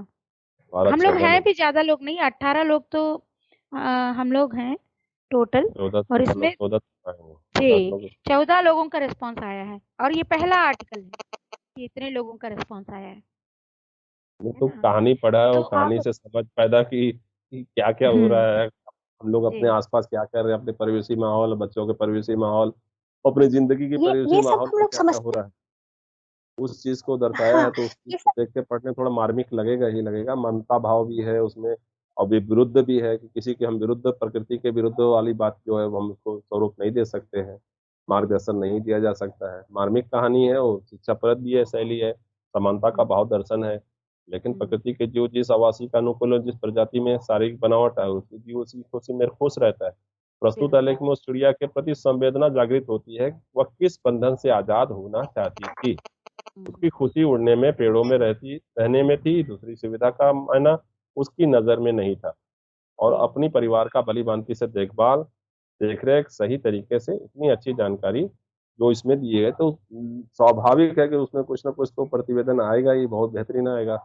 हम लोग 12-14 हैं लोग। भी ज़्यादा लोग नहीं, 18 लोग तो हम लोग हैं टोटल। 14 और 14 लोग, इसमें 14 आए होंगे, 14 जी, लोग। 14 लोगों का रिस्पॉन्स आया है, और ये पहला आर्टिकल है कि इतने लोगों का रिस्पॉन्स आया वो है तो ना? कहानी पढ़ा है, तो और कहानी आप से समझ पैदा की कि क्या क्या हो हुँ, रहा है, हम लोग अपने जी। आसपास क्या कर रहे हैं, अपने परिवेशी माहौल, बच्चों के परिवेशी माहौल, अपनी जिंदगी की परिवेशी ये सब माहौल हम में लोग क्या क्या हो समझते रहा है, उस चीज को दर्शाया है। हाँ, तो उस चीज ये को सब। देख के पढ़ने थोड़ा मार्मिक लगेगा ही लगेगा, ममता भाव भी है उसमें, और विरुद्ध भी है कि किसी के हम विरुद्ध, प्रकृति के विरुद्ध वाली बात जो है वो हम उसको स्वरूप नहीं दे सकते हैं, मार्गदर्शन नहीं दिया जा सकता है। मार्मिक कहानी है, वो शिक्षाप्रद भी है, शैली है, समानता का भाव दर्शन है। लेकिन प्रकृति के जो जिस आवासी का अनुकूल और जिस प्रजाति में शारीरिक बनावट है, उसकी जीव उसी खुशी में खुश रहता है। प्रस्तुत आलेख में उस चिड़िया के प्रति संवेदना जागृत होती है, वह किस बंधन से आजाद होना चाहती थी। उसकी खुशी उड़ने में, पेड़ों में रहने में थी, दूसरी सुविधा का मायना उसकी नजर में नहीं था। और अपनी परिवार का भली भांति से देखभाल, देखरेख, सही तरीके से इतनी अच्छी जानकारी जो इसमें दी है, तो स्वाभाविक है कि उसमें कुछ ना कुछ तो प्रतिवेदन आएगा ही, बहुत बेहतरीन आएगा।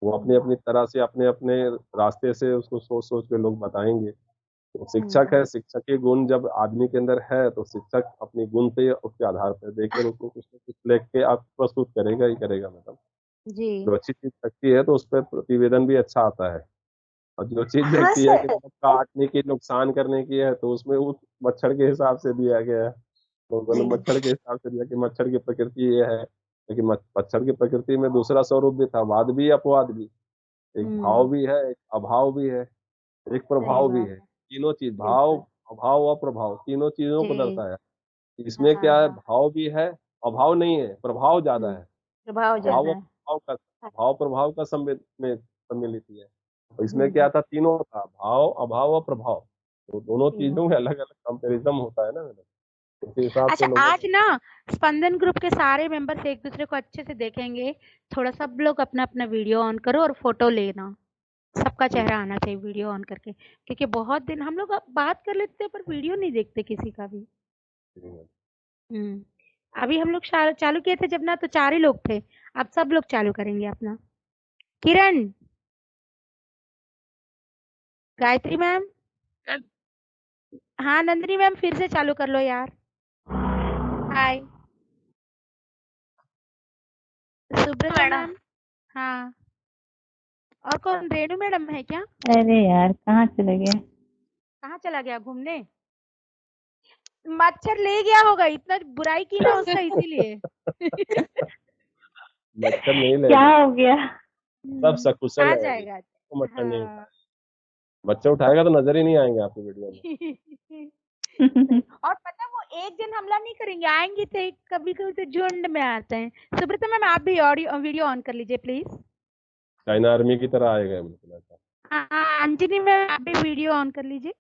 वो अपनी अपनी तरह से, अपने अपने रास्ते से उसको सोच सोच के लोग बताएंगे। तो शिक्षक है, शिक्षक के गुण जब आदमी के अंदर है, तो शिक्षक अपनी गुण पे, उसके आधार पर देखकर उसको कुछ न कुछ लिख के आप प्रस्तुत करेगा ही करेगा मैडम। जी। जो अच्छी चीज लगती है तो उस पर प्रतिवेदन भी अच्छा आता है, और जो चीज हाँ लगती है कि सर। मतलब काटने की, नुकसान करने की है, तो उसमें उस मच्छर के हिसाब से दिया गया है। तो मतलब मच्छर के हिसाब से दिया कि मच्छर की प्रकृति ये है, लेकिन मच्छर की प्रकृति में दूसरा स्वरूप भी था, वाद भी अपवाद भी, एक भाव भी है, एक अभाव भी है, एक सही प्रभाव भी बात है। है, तीनों चीज, भाव, बिल्कुल। अभाव और प्रभाव, तीनों चीजों को जी। दर्शाया। इसमें हाँ, क्या है, हाँ। भाव भी है, अभाव नहीं है, प्रभाव ज्यादा है। प्रभाव भाव ज़्यादा और है। प्रभाव का, भाव प्रभाव का में सम्मिलित है। तो इसमें हुँ, क्या था, तीनों था, भाव, अभाव और प्रभाव। तो दोनों तीनों। चीजों में अलग अलग कंपेरिज्म होता है ना मैडम, उसी हिसाब अच्छा, से लोगों आज ने। ना स्पंदन ग्रुप के सारे मेंबर्स एक दूसरे को अच्छे से देखेंगे। थोड़ा सब लोग अपना-अपना वीडियो ऑन करो और फ़ोटो लेना। सबका चेहरा आना चाहिए वीडियो ऑन करके, क्योंकि बहुत दिन हम लोग अब बात कर लेते हैं पर वीडियो नहीं देखते किसी का भी। हुँ। अभी हम लोग चालू किए थे जब ना, तो 4 ही लोग थे। अब सब लोग चालू करेंगे अपना। किरण, गायत्री मैम, हाँ, नंदिनी मैम फिर से चालू कर लो यार। हाय। सुब्रता मैडम। मैम, हाँ। और कौन, रेणु मैडम है क्या? अरे यार कहाँ चले गए? कहाँ चला गया घूमने? मच्छर ले गया होगा, इतना बुराई की ना उसका इसीलिए। मच्छर नहीं ले क्या गया, हो गया? सब सकुशल आ है अभी, जाएगा। तो मच्छर नहीं हाँ। उठाया। मच्छर उठाएगा तो नजर ही नहीं आएंगे आपकी वीडियो में। सही। और पता है, वो एक दिन हमला नहीं करेंगे, आएंगे तो कभी कभी तो झुंड में आते हैं। सुब्रता मैम आप भी ऑडियो वीडियो ऑन कर लीजिए प्लीज। चाइना आर्मी की तरह आएगा बिल्कुल ऐसा। हाँ, अंजलि मैम आप भी वीडियो ऑन कर लीजिए।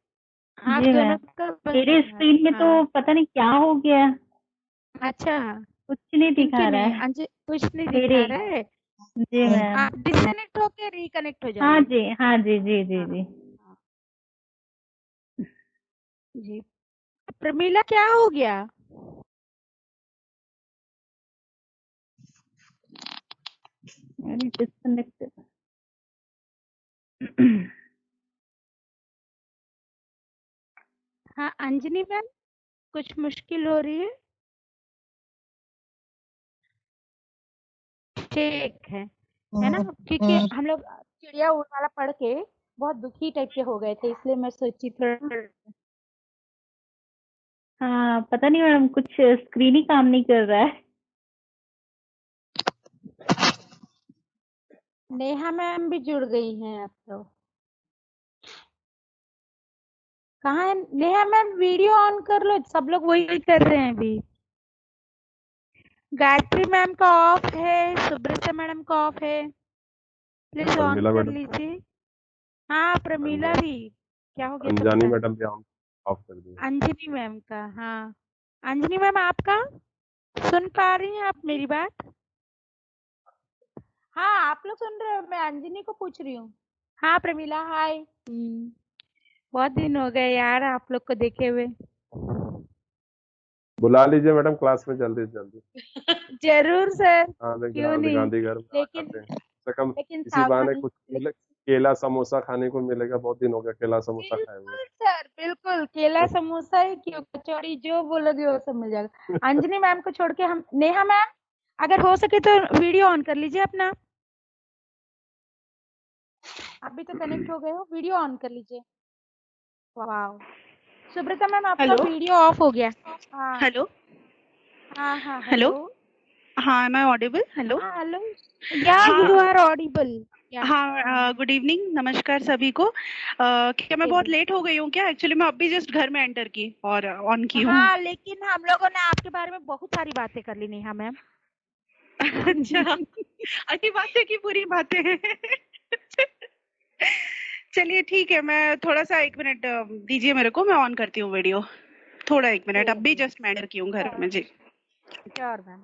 आप जी दोनों मैम, का मेरे स्क्रीन में तो हाँ। पता नहीं क्या हो गया, अच्छा, कुछ नहीं किनके दिखा रहा में है कुछ नहीं मेरे। दिखा रहा है। जी मैम। आप डिस्कनेक्ट होके रिकनेक्ट हो हाँ जाइए। जी, हाँ जी, जी जी हाँ, जी। हाँ, जी। प्रमीला क्या हो गया? अरे डिस्कनेक्ट। हाँ, अंजनी मैम कुछ मुश्किल हो रही है। मिस्टेक है ना? क्योंकि हम लोग चिड़िया उड़ वाला पढ़ के बहुत दुखी टाइप के हो गए थे, इसलिए मैं सोची थोड़ा। हाँ, पता नहीं मैडम, कुछ स्क्रीन ही काम नहीं कर रहा है। नेहा मैम भी जुड़ गई हैं अब तो। कहाँ है नेहा मैम? वीडियो ऑन कर लो, सब लोग वही कर रहे हैं अभी। गायत्री मैम का ऑफ है, सुब्रता मैडम का ऑफ है, प्लीज ऑन प्रमीला कर मैडम, लीजिए। हाँ, प्रमीला भी। क्या हो गया अंजानी सबका? मैडम भी ऑफ कर दिए। अंजनी मैम का, हाँ। अंजनी मैम आपका सुन पा रही हैं आप मेरी बात? हाँ, आप लोग सुन रहे हो? मैं अंजनी को पूछ रही हूँ। हाँ प्रमीला, हाय। बहुत दिन हो गए यार आप लोग को देखे हुए। बुला लीजिए मैडम क्लास में जल्दी से जल्दी। जरूर सर, हाँ देखिए, क्यों नहीं। गांधी घर में आ लेकिन जाते हैं, कम से कम लेकिन इसी बहाने सावधानी। कुछ केला समोसा खाने को मिलेगा। बहुत दिन हो गया केला समोसा खाए हुए। बिल्कुल सर, बिल्कुल केला समोसा ही क्यों, कचौड़ी जो बोलोगे वो सब मिल जाएगा। अंजनी मैम को छोड़ के हम, नेहा मैम अगर हो सके तो वीडियो ऑन कर लीजिए अपना। आप भी तो कनेक्ट हो गए हो, वीडियो ऑन कर लीजिए। वाह। सुब्रता मैम आपका हेलो वीडियो ऑफ हो गया। हाँ हेलो हाँ हाँ, हेलो। हेलो। हाँ, एम आई ऑडिबल? हेलो। हाँ हेलो, या यू हाँ आर ऑडिबल। या हाँ, गुड इवनिंग, नमस्कार सभी को। क्या मैं बहुत लेट हो गई हूँ क्या? एक्चुअली मैं अभी जस्ट घर में एंटर की और ऑन की हूँ। हाँ, लेकिन हम लोगों ने आपके बारे में बहुत सारी बातें कर ली नेहा मैम। अच्छा, अच्छी बातें की बुरी बातें हैं। चलिए ठीक है, मैं थोड़ा सा 1 मिनट दीजिए मेरे को, मैं ऑन करती हूँ वीडियो। थोड़ा 1 मिनट, अभी जस्ट मैं एंटर की हूँ घर में जी। Sure ma'am.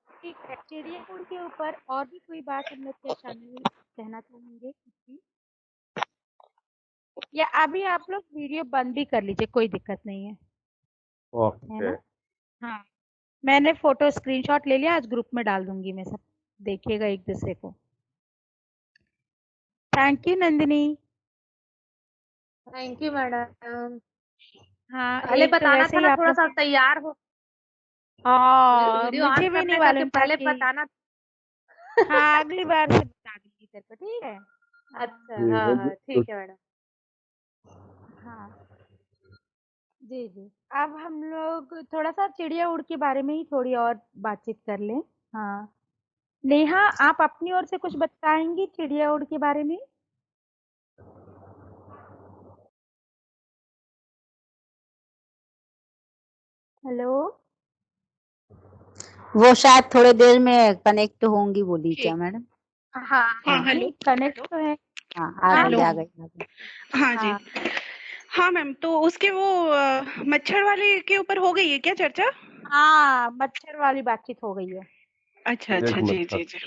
ठीक है, चिड़िया-उड़ के ऊपर और भी कोई बात हम लोग क्या शामिल कहना चाहेंगे कुछ भी? या अभी आप लोग वीडियो बंद भी कर लीजिए, कोई दिक्कत नहीं है। है ओके। ना? हाँ, मैंने फोटो स्क्रीनशॉट ले लिया, आज ग्रुप में डाल दूंगी मैं, सब देखिएगा एक दूसरे को। Thank you Nandini. Thank you madam. हाँ, पहले एक तो बताना वैसे था ही ना, आप थोड़ा लोग। सा तैयार हो। वीडियो ऑन मुझे भी नहीं करने का कि मालूम था पहले कि बताना। हाँ, अगली बार से बता दूंगी तेरे को, ठीक है? अच्छा, जी, हाँ वो हाँ, जो ठीक है मैडम। हाँ, जी जी। अब हम लोग थोड़ा सा चिड़िया उड़ के बारे में ही थोड़ी और बातचीत कर लें। हाँ, नेहा आप अपनी ओर से कुछ बताएंगी चिड़िया उड़ के बारे में? हेलो। वो शायद थोड़ी देर में कनेक्ट होंगी बोली क्या मैडम? हाँ हाँ, हाँ, हेलो। कनेक्ट तो है। हाँ, आ हाँ गई हेलो। आ गई आ गई। हाँ जी। हाँ हाँ मैम, तो उसके वो मच्छर वाले के ऊपर हो गई है क्या चर्चा? हाँ, मच्छर वाली बातचीत हो गई है। अच्छा एक अच्छा, जी मच्छर। जी जी।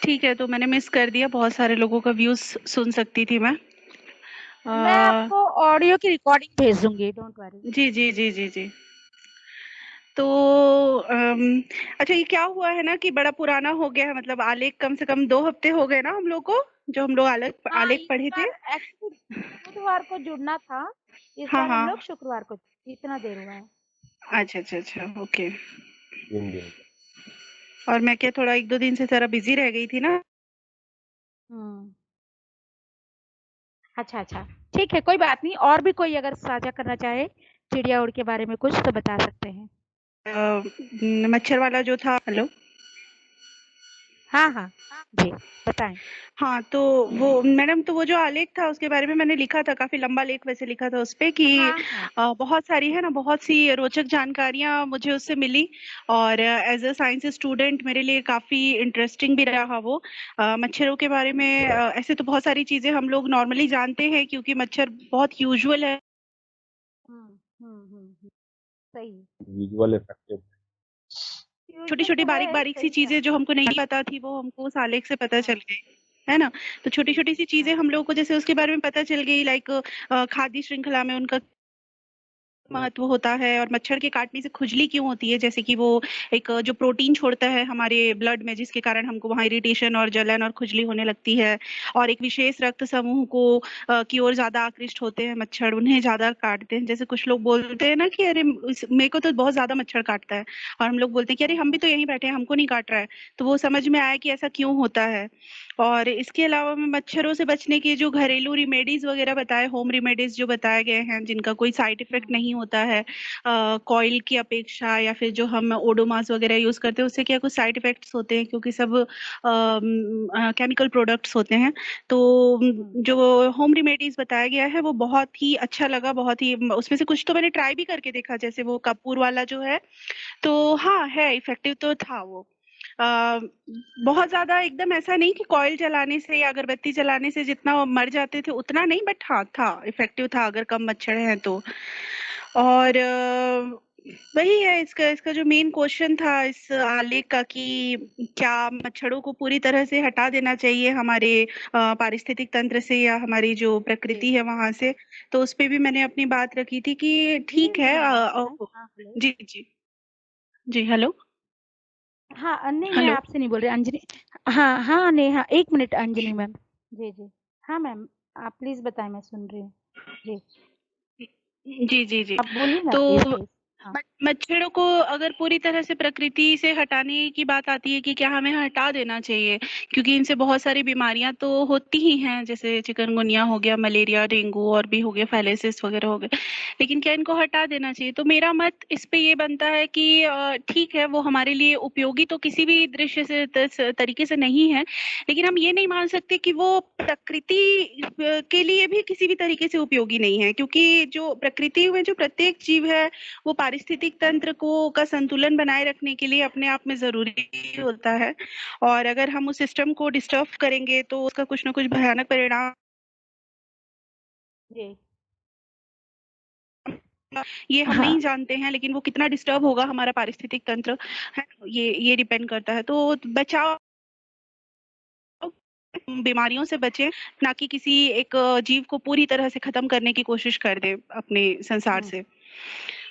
ठीक है, तो मैंने मिस कर दिया, बहुत सारे लोगों का व्यूज सुन सकती थी मैं। मैं आपको ऑडियो की रिकॉर्डिंग भेज दूंगी, डोंट वरी। जी जी जी जी जी। तो अच्छा, ये क्या हुआ है ना कि बड़ा पुराना हो गया है, मतलब आलेख कम से कम 2 हफ्ते हो गए ना हम लोग को, जो हम लोग आलेख हाँ, आलेख इस पढ़े थे। बार एक्चुअली बुधवार को जुड़ना था, इस हाँ बार हम हाँ। लोग शुक्रवार को, इतना देर हुआ है। अच्छा अच्छा अच्छा, ओके। 3 दिन। और मैं क्या थोड़ा 1-2 दिन से ज़रा बिजी रह गई थी ना। हम्म। अच्छा अच्छा, ठीक है, कोई बात नहीं। और भी कोई अगर साझा करना चाहे चिड़िया उड़ के बारे में कुछ तो बता सकते हैं। मच्छर वाला जो था। हेलो। हाँ हाँ, जी बताएं। हाँ, तो वो मैडम, तो वो जो आलेख था उसके बारे में मैंने लिखा था, काफ़ी लंबा लेख वैसे लिखा था उसपे कि हाँ हाँ बहुत सारी है ना, बहुत सी रोचक जानकारियाँ मुझे उससे मिली। और एज़ अ साइंस स्टूडेंट मेरे लिए काफ़ी इंटरेस्टिंग भी रहा वो। मच्छरों के बारे में ऐसे तो बहुत सारी चीज़ें हम लोग नॉर्मली जानते हैं क्योंकि मच्छर बहुत यूजुअल है। सही। Visual effective. यूजुअल छोटी-छोटी तो है, बारीक-बारीक सी सही कहा। चीज़ें जो हमको नहीं पता थी वो हमको उस आलेख से पता चल गई, है ना? तो छोटी-छोटी सी चीज़ें हम लोगों को जैसे उसके बारे में पता चल गई, लाइक खाद्य श्रृंखला में उनका महत्व होता है और मच्छर के काटने से खुजली क्यों होती है, जैसे कि वो एक जो प्रोटीन छोड़ता है हमारे ब्लड में, जिसके कारण हमको वहाँ इरिटेशन और जलन और खुजली होने लगती है, और एक विशेष रक्त समूह को की ओर ज्यादा आकृष्ट होते हैं मच्छर, उन्हें ज्यादा काटते हैं। जैसे कुछ लोग बोलते हैं ना कि अरे मेरे को तो बहुत ज्यादा मच्छर काटता है, और हम लोग बोलते हैं कि अरे हम भी तो यहीं बैठे हैं, हमको नहीं काट रहा है। तो वो समझ में आया कि ऐसा क्यों होता है। और इसके अलावा मैं मच्छरों से बचने के जो घरेलू रेमेडीज वगैरह बताए, होम रेमेडीज जो बताए गए हैं, जिनका कोई साइड इफेक्ट नहीं होता है कॉइल की अपेक्षा, या फिर जो हम ओडोमास वगैरह यूज करते हैं उससे क्या कुछ साइड इफेक्ट्स होते हैं, क्योंकि सब केमिकल प्रोडक्ट्स होते हैं। तो जो होम रेमेडीज बताया गया है वो बहुत ही अच्छा लगा, बहुत ही, उसमें से कुछ तो मैंने ट्राई भी करके देखा, जैसे वो कपूर वाला जो है, तो हाँ है इफेक्टिव तो था वो। बहुत ज्यादा एकदम ऐसा नहीं कि कॉइल जलाने से या अगरबत्ती जलाने से जितना मर जाते थे उतना नहीं, बट हाँ था, इफेक्टिव था अगर कम मच्छर हैं तो। और वही है इसका इसका जो मेन क्वेश्चन था इस आलेख का, कि क्या मच्छरों को पूरी तरह से हटा देना चाहिए हमारे पारिस्थितिक तंत्र से या हमारी जो प्रकृति है वहां से। तो उस पे भी मैंने अपनी बात रखी थी कि ठीक है। जी जी जी। हेलो। हाँ, नहीं मैं हेलो। आपसे नहीं बोल रही, अंजलि। हाँ, हाँ, नेहा, 1 मिनट अंजलि मैम। जी, जी। हाँ मैम, आप प्लीज़ बताएँ, मैं सुन रही हूँ। जी, जी जी जी। आप बोलिए ना तो प्लीज़, प्लीज़। हाँ। मच्छरों को अगर पूरी तरह से प्रकृति से हटाने की बात आती है कि क्या हमें हटा देना चाहिए, क्योंकि इनसे बहुत सारी बीमारियां तो होती ही हैं, जैसे चिकनगुनिया हो गया, मलेरिया, डेंगू और भी हो गया, फैलेसिस वगैरह हो गए। लेकिन क्या इनको हटा देना चाहिए? तो मेरा मत इस पे ये बनता है कि ठीक है, वो हमारे लिए उपयोगी तो किसी भी दृश्य से तरीके से नहीं है, लेकिन हम ये नहीं मान सकते कि वो प्रकृति के लिए भी किसी भी तरीके से उपयोगी नहीं है, क्योंकि जो प्रकृति में जो प्रत्येक जीव है वो पारिस्थितिक तंत्र को का संतुलन बनाए रखने के लिए अपने आप में जरूरी होता है। और अगर हम उस सिस्टम को डिस्टर्ब करेंगे तो उसका कुछ ना कुछ भयानक परिणाम जी। ये हम हाँ। नहीं जानते हैं, लेकिन वो कितना डिस्टर्ब होगा हमारा पारिस्थितिक तंत्र है, ये डिपेंड करता है। तो बचाव, बीमारियों से बचें, ना कि किसी एक जीव को पूरी तरह से खत्म करने की कोशिश कर दे अपने संसार से।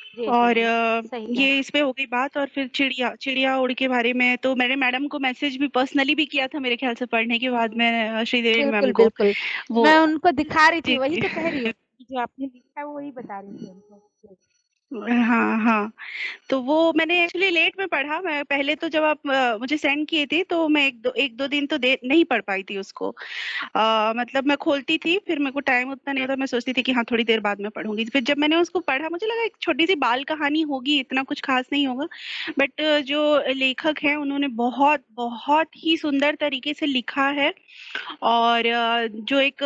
जी, जी, और जी, सही कहा। ये इस पे हो गई बात। और फिर चिड़िया उड़ के बारे में तो मैंने मैडम को मैसेज भी पर्सनली भी किया था, मेरे ख्याल से पढ़ने के बाद में श्रीदेवी मैम बिल्कुल, को बिल्कुल। वो। मैं उनको दिखा रही थी, जी वही जी। तो कह रही हूँ कि जो आपने लिखा है, वो वही बता रही थी उनको। जी। हाँ हाँ। तो वो मैंने एक्चुअली लेट में पढ़ा। मैं पहले तो जब आप मुझे सेंड किए थे तो मैं एक दो दिन तो दे नहीं पढ़ पाई थी उसको। मतलब मैं खोलती थी, फिर मेरे को टाइम उतना नहीं होता, मैं सोचती थी कि हाँ थोड़ी देर बाद में पढ़ूंगी। फिर जब मैंने उसको पढ़ा मुझे लगा एक छोटी सी बाल कहानी होगी, इतना कुछ खास नहीं होगा, बट जो लेखक हैं उन्होंने बहुत बहुत ही सुंदर तरीके से लिखा है। और जो एक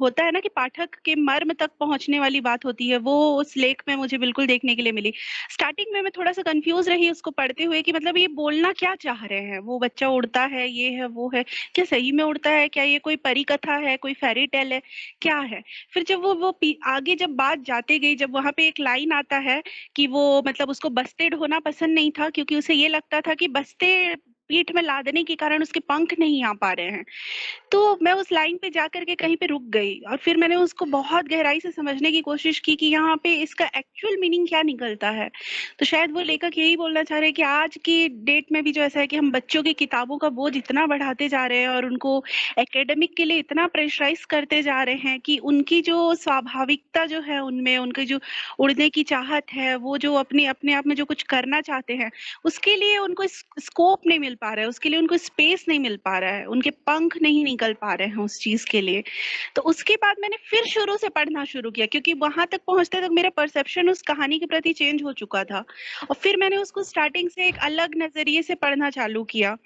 होता है ना कि पाठक के मर्म तक पहुंचने वाली बात होती है, वो उस लेख में मुझे बिल्कुल देखने के लिए मिली। स्टार्टिंग में मैं थोड़ा सा कंफ्यूज रही उसको पढ़ते हुए कि मतलब ये बोलना क्या चाह रहे हैं। वो बच्चा उड़ता है, ये है वो है, क्या सही में उड़ता है, क्या ये कोई परी कथा है, कोई फेरी टेल है, क्या है? फिर जब वो आगे जब बात जाते गई, जब वहां पे एक लाइन आता है कि वो मतलब उसको बस्ते ढोना पसंद नहीं था, क्योंकि उसे ये लगता था कि बस्ते पीठ में लादने के कारण उसके पंख नहीं आ पा रहे हैं। तो मैं उस लाइन पे जाकर के कहीं पे रुक गई, और फिर मैंने उसको बहुत गहराई से समझने की कोशिश की कि यहाँ पे इसका एक्चुअल मीनिंग क्या निकलता है। तो शायद वो लेखक यही बोलना चाह रहे हैं कि आज की डेट में भी जो ऐसा है कि हम बच्चों की किताबों का बोझ इतना बढ़ाते जा रहे हैं और उनको एकेडमिक के लिए इतना प्रेशराइज करते जा रहे हैं कि उनकी जो स्वाभाविकता जो है उनमें, उनकी जो उड़ने की चाहत है, वो जो अपने अपने आप में जो कुछ करना चाहते हैं, उसके लिए उनको स्कोप नहीं मिल पा रहा है, उसके लिए उनको स्पेस नहीं मिल पा रहा है, उनके पंख नहीं निकल पा रहे हैं उस चीज के लिए। तो उसके बाद मैंने फिर शुरू से पढ़ना शुरू किया, क्योंकि वहां तक पहुंचते तक मेरा परसेप्शन उस कहानी के प्रति चेंज हो चुका था, और फिर मैंने उसको स्टार्टिंग से एक अलग नजरिए से पढ़ना चालू किया।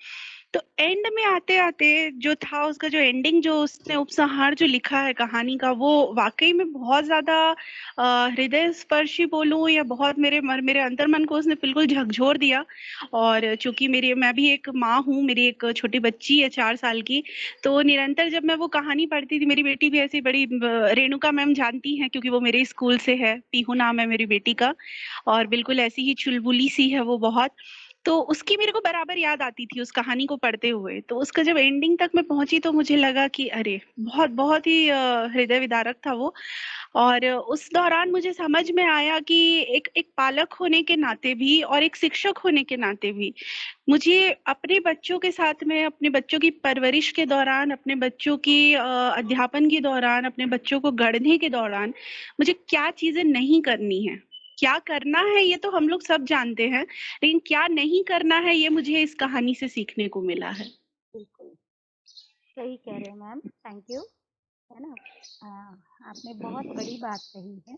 तो एंड में आते आते जो था उसका जो एंडिंग, जो उसने उपसंहार जो लिखा है कहानी का, वो वाकई में बहुत ज्यादा हृदय स्पर्शी बोलूं या बहुत मेरे अंतर्मन को उसने बिल्कुल झकझोर दिया। और चूंकि मैं भी एक माँ हूँ, मेरी एक छोटी बच्ची है 4 साल की, तो निरंतर जब मैं वो कहानी पढ़ती थी, मेरी बेटी भी ऐसी बड़ी, रेणुका मैम जानती हैं क्योंकि वो मेरे स्कूल से है, पीहू नाम है मेरी बेटी का, और बिल्कुल ऐसी ही चुलबुली सी है वो बहुत। तो उसकी मेरे को बराबर याद आती थी उस कहानी को पढ़ते हुए। तो उसका जब एंडिंग तक मैं पहुंची तो मुझे लगा कि अरे बहुत बहुत ही हृदय विदारक था वो। और उस दौरान मुझे समझ में आया कि एक पालक होने के नाते भी और एक शिक्षक होने के नाते भी मुझे अपने बच्चों के साथ में, अपने बच्चों की परवरिश के दौरान, अपने बच्चों की अध्यापन के दौरान, अपने बच्चों को गढ़ने के दौरान मुझे क्या चीजें नहीं करनी है, क्या करना है ये तो हम लोग सब जानते हैं, लेकिन क्या नहीं करना है ये मुझे इस कहानी से सीखने को मिला है। बिल्कुल सही कह रहे हैं मैम, थैंक यू। है ना, आपने बहुत बड़ी बात कही है।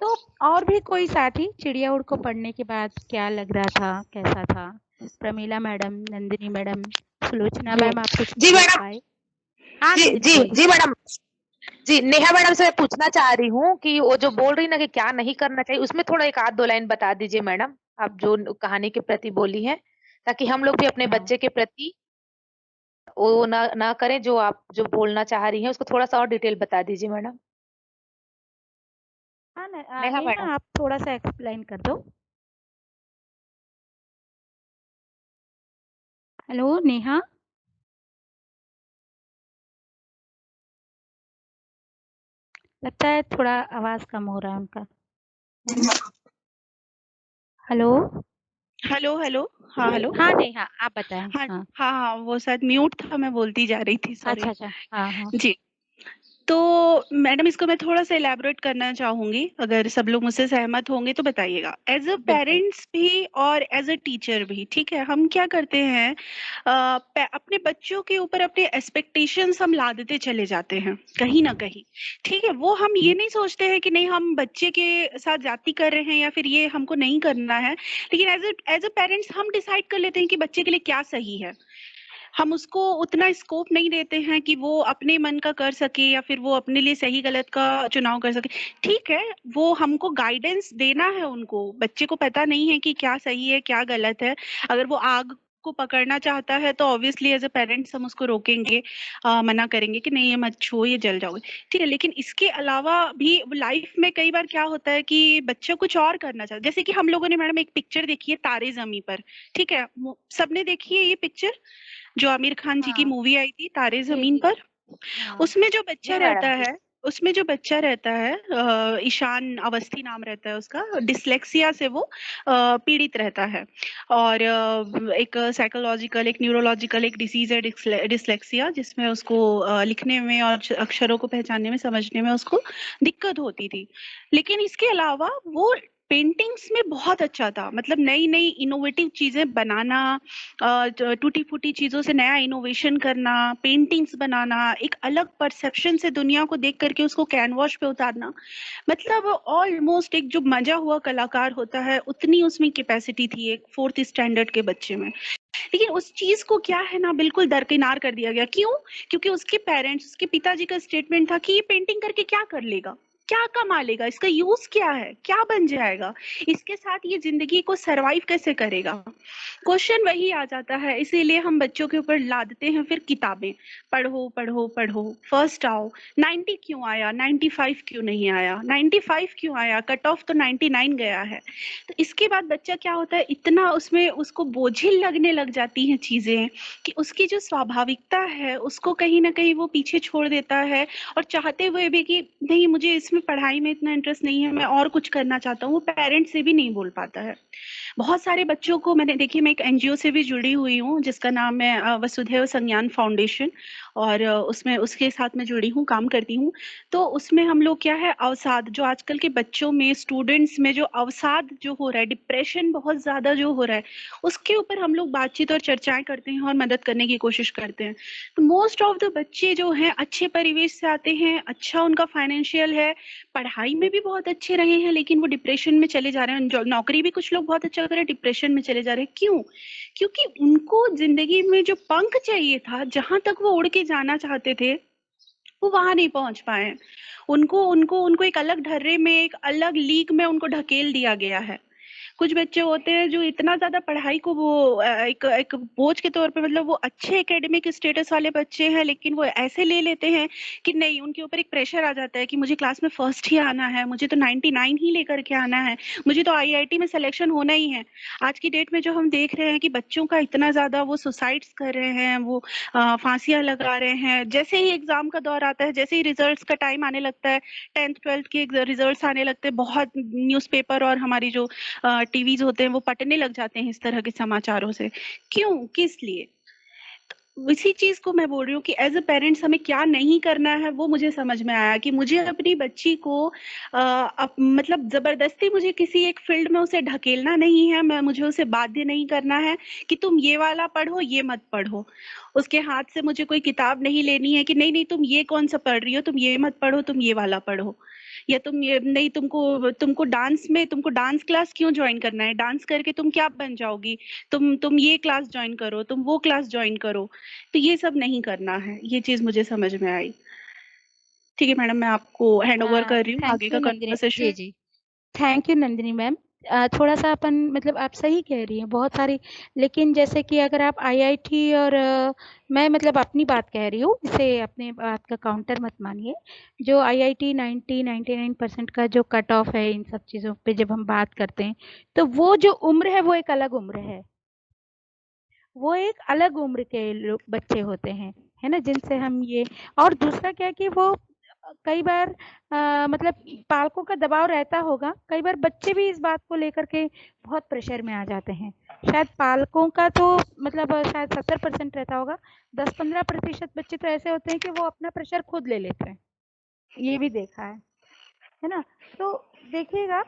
तो और भी कोई साथी चिड़िया उड़ को पढ़ने के बाद क्या लग रहा था, कैसा था? Pramila madam, Nandini madam, Sulochana ma'am, आप कुछ जी बोल मैडम। पाए? हाँ जी नंदिनी जी बोलिए। जी मैडम। जी नेहा मैडम से मैं पूछना चाह रही हूँ कि वो जो बोल रही ना कि क्या नहीं करना चाहिए, उसमें थोड़ा एक आध दो लाइन बता दीजिए मैडम, आप जो कहानी के प्रति बोली हैं, ताकि हम लोग भी अपने हाँ बच्चे के प्रति वो ना करें जो आप जो बोलना चाह रही हैं, उसको थोड़ा सा और डिटेल बता दीजिए मैडम। हाँ नेहा नेहा, मैडम। आप थोड़ा सा एक्सप्लेन कर दो। हेलो नेहा। लगता है थोड़ा आवाज कम हो रहा है उनका। हेलो। Hello hello. हाँ हेलो। हाँ नेहा, आप बताएं। हाँ हाँ हाँ हाँ, वो शायद म्यूट था, मैं बोलती जा रही थी, अच्छा सॉरी। अच्छा, हाँ हाँ जी। तो मैडम इसको मैं थोड़ा सा इलैबोरेट करना चाहूंगी, अगर सब लोग मुझसे सहमत होंगे तो बताइएगा। एज अ बिल्कुल। पेरेंट्स भी और एज अ टीचर भी, ठीक है, हम क्या करते हैं, अपने बच्चों के ऊपर अपने एक्सपेक्टेशंस हम लादते चले जाते हैं कहीं ना कहीं। ठीक है, वो हम ये नहीं सोचते हैं कि नहीं हम बच्चे के साथ जाती कर रहे हैं या फिर ये हमको नहीं करना है, लेकिन एज अ पेरेंट्स हम डिसाइड कर लेते हैं कि बच्चे के लिए क्या सही है। हम उसको उतना स्कोप नहीं देते हैं कि वो अपने मन का कर सके या फिर वो अपने लिए सही गलत का चुनाव कर सके। ठीक है, वो हमको गाइडेंस देना है उनको, बच्चे को पता नहीं है कि क्या सही है क्या गलत है। अगर वो आग को पकड़ना चाहता है तो ऑब्वियसली एज अ पेरेंट्स हम उसको रोकेंगे, मना करेंगे कि नहीं ये मत छुओ, ये जल जाओगे। ठीक है, लेकिन इसके अलावा भी लाइफ में कई बार क्या होता है कि बच्चा कुछ और करना चाहता है। जैसे कि हम लोगों ने मैडम एक पिक्चर देखी है तारे जमी पर, ठीक है, सबने देखी है ये पिक्चर, जो आमिर खान जी की हाँ मूवी आई थी तारे जी जमीन जी। पर। हाँ उसमें जो जी बच्चा रहता मैडम। है, उसमें जो बच्चा रहता है, ईशान अवस्थी नाम रहता है उसका, डिसलेक्सिया से वो पीड़ित रहता है। और एक साइकोलॉजिकल, एक न्यूरोलॉजिकल एक डिसीज है डिसलेक्सिया, जिसमें उसको लिखने में और अक्षरों को पहचानने में, समझने में उसको दिक्कत होती थी। लेकिन इसके अलावा वो पेंटिंग्स में बहुत अच्छा था, मतलब नई नई इनोवेटिव चीजें बनाना, टूटी फूटी चीजों से नया इनोवेशन करना, पेंटिंग्स बनाना, एक अलग परसेप्शन से दुनिया को देख करके उसको कैनवास पे उतारना। मतलब ऑलमोस्ट एक जो मजा हुआ कलाकार होता है उतनी उसमें कैपेसिटी थी एक 4th स्टैंडर्ड के बच्चे में। लेकिन उस चीज को क्या है ना बिल्कुल दरकिनार कर दिया गया। क्यों? क्योंकि उसके पेरेंट्स, उसके पिताजी का स्टेटमेंट था कि ये पेंटिंग करके क्या कर लेगा, क्या कमा लेगा, इसका यूज क्या है, क्या बन जाएगा, इसके साथ ये जिंदगी को सरवाइव कैसे करेगा। क्वेश्चन वही आ जाता है, इसीलिए हम बच्चों के ऊपर लादते हैं फिर किताबें, पढ़ो पढ़ो पढ़ो, फर्स्ट आओ। 90 क्यों आया, 95 क्यों नहीं आया, 95 क्यों आया, कट ऑफ तो 99 गया है। तो इसके बाद बच्चा क्या होता है, इतना उसमें उसको बोझिल लगने लग जाती हैं चीजें कि उसकी जो स्वाभाविकता है उसको कहीं ना कहीं वो पीछे छोड़ देता है। और चाहते हुए भी कि नहीं मुझे इसमें पढ़ाई में इतना इंटरेस्ट नहीं है, मैं और कुछ करना चाहता हूँ, वो पेरेंट्स से भी नहीं बोल पाता है। बहुत सारे बच्चों को मैंने देखिए, मैं एक एनजीओ से भी जुड़ी हुई हूँ जिसका नाम है वसुधैव संज्ञान फाउंडेशन, और उसमें उसके साथ मैं जुड़ी हूँ, काम करती हूँ। तो उसमें हम लोग क्या है, अवसाद जो आजकल के बच्चों में, स्टूडेंट्स में जो अवसाद जो हो रहा है, डिप्रेशन बहुत ज्यादा जो हो रहा है, उसके ऊपर हम लोग बातचीत और चर्चाएं करते हैं और मदद करने की कोशिश करते हैं। तो मोस्ट ऑफ द बच्चे जो हैं अच्छे परिवेश से आते हैं, अच्छा उनका फाइनेंशियल है, पढ़ाई में भी बहुत अच्छे रहे हैं, लेकिन वो डिप्रेशन में चले जा रहे हैं। नौकरी भी कुछ लोग बहुत अच्छा कर रहे हैं, डिप्रेशन में चले जा रहे हैं। क्यों? क्योंकि उनको जिंदगी में जो पंख चाहिए था, जहां तक वो उड़ के जाना चाहते थे, वो वहां नहीं पहुंच पाए। उनको उनको उनको एक अलग ढर्रे में, एक अलग लीग में उनको ढकेल दिया गया है। कुछ बच्चे होते हैं जो इतना ज़्यादा पढ़ाई को वो एक बोझ के तौर पे, मतलब वो अच्छे एकेडमिक स्टेटस वाले बच्चे हैं, लेकिन वो ऐसे ले लेते हैं कि नहीं, उनके ऊपर एक प्रेशर आ जाता है कि मुझे क्लास में फर्स्ट ही आना है, मुझे तो 99 ही लेकर के आना है, मुझे तो आईआईटी में सिलेक्शन होना ही है। आज की डेट में जो हम देख रहे हैं कि बच्चों का इतना ज़्यादा वो सुसाइड्स कर रहे हैं, वो फांसियां लगा रहे हैं। जैसे ही एग्जाम का दौर आता है, जैसे ही रिजल्ट्स का टाइम आने लगता है, 10th 12th के रिजल्ट्स आने लगते हैं, बहुत न्यूज़पेपर और हमारी जो टीवीज होते हैं वो पटने लग जाते हैं इस तरह के समाचारों से। क्यों, किस लिए? इसी चीज को मैं बोल रही हूँ कि एज अ पेरेंट्स हमें क्या नहीं करना है, वो मुझे समझ में आया कि मुझे अपनी बच्ची को मतलब जबरदस्ती मुझे किसी एक फील्ड में उसे ढकेलना नहीं है, मैं मुझे उसे बाध्य नहीं करना है कि तुम ये वाला पढ़ो, ये मत पढ़ो। उसके हाथ से मुझे कोई किताब नहीं लेनी है कि नहीं नहीं तुम ये कौन सा पढ़ रही हो, तुम ये मत पढ़ो, तुम ये वाला पढ़ो। या तुम ये नहीं, तुमको डांस क्लास क्यों ज्वाइन करना है, डांस करके तुम क्या बन जाओगी, तुम ये क्लास ज्वाइन करो, तुम वो क्लास ज्वाइन करो। तो ये सब नहीं करना है, ये चीज मुझे समझ में आई। ठीक है मैडम, मैं आपको हैंड ओवर कर रही हूँ थैंक आगे यू का नंदिनी कन्वर्सेशन। जी जी। Thank you Nandini ma'am. थोड़ा-सा अपन मतलब आप सही कह रही हैं बहुत सारी, लेकिन जैसे कि अगर आप आईआईटी और मैं मतलब अपनी बात कह रही हूँ, इसे अपने बात का काउंटर मत मानिए। जो आईआईटी 99% का जो कट ऑफ है इन सब चीज़ों पे जब हम बात करते हैं, तो वो जो उम्र है वो एक अलग उम्र है। वो एक अलग उम्र के लोग बच्चे होते हैं, है ना? जिनसे हम ये, और दूसरा क्या है कि वो कई बार मतलब पालकों का दबाव रहता होगा, कई बार बच्चे भी इस बात को लेकर के बहुत प्रेशर में आ जाते हैं। शायद पालकों का तो मतलब शायद 70% रहता होगा, 10-15% बच्चे तो ऐसे होते हैं कि वो अपना प्रेशर खुद ले लेते हैं, ये भी देखा है ना? तो देखिएगा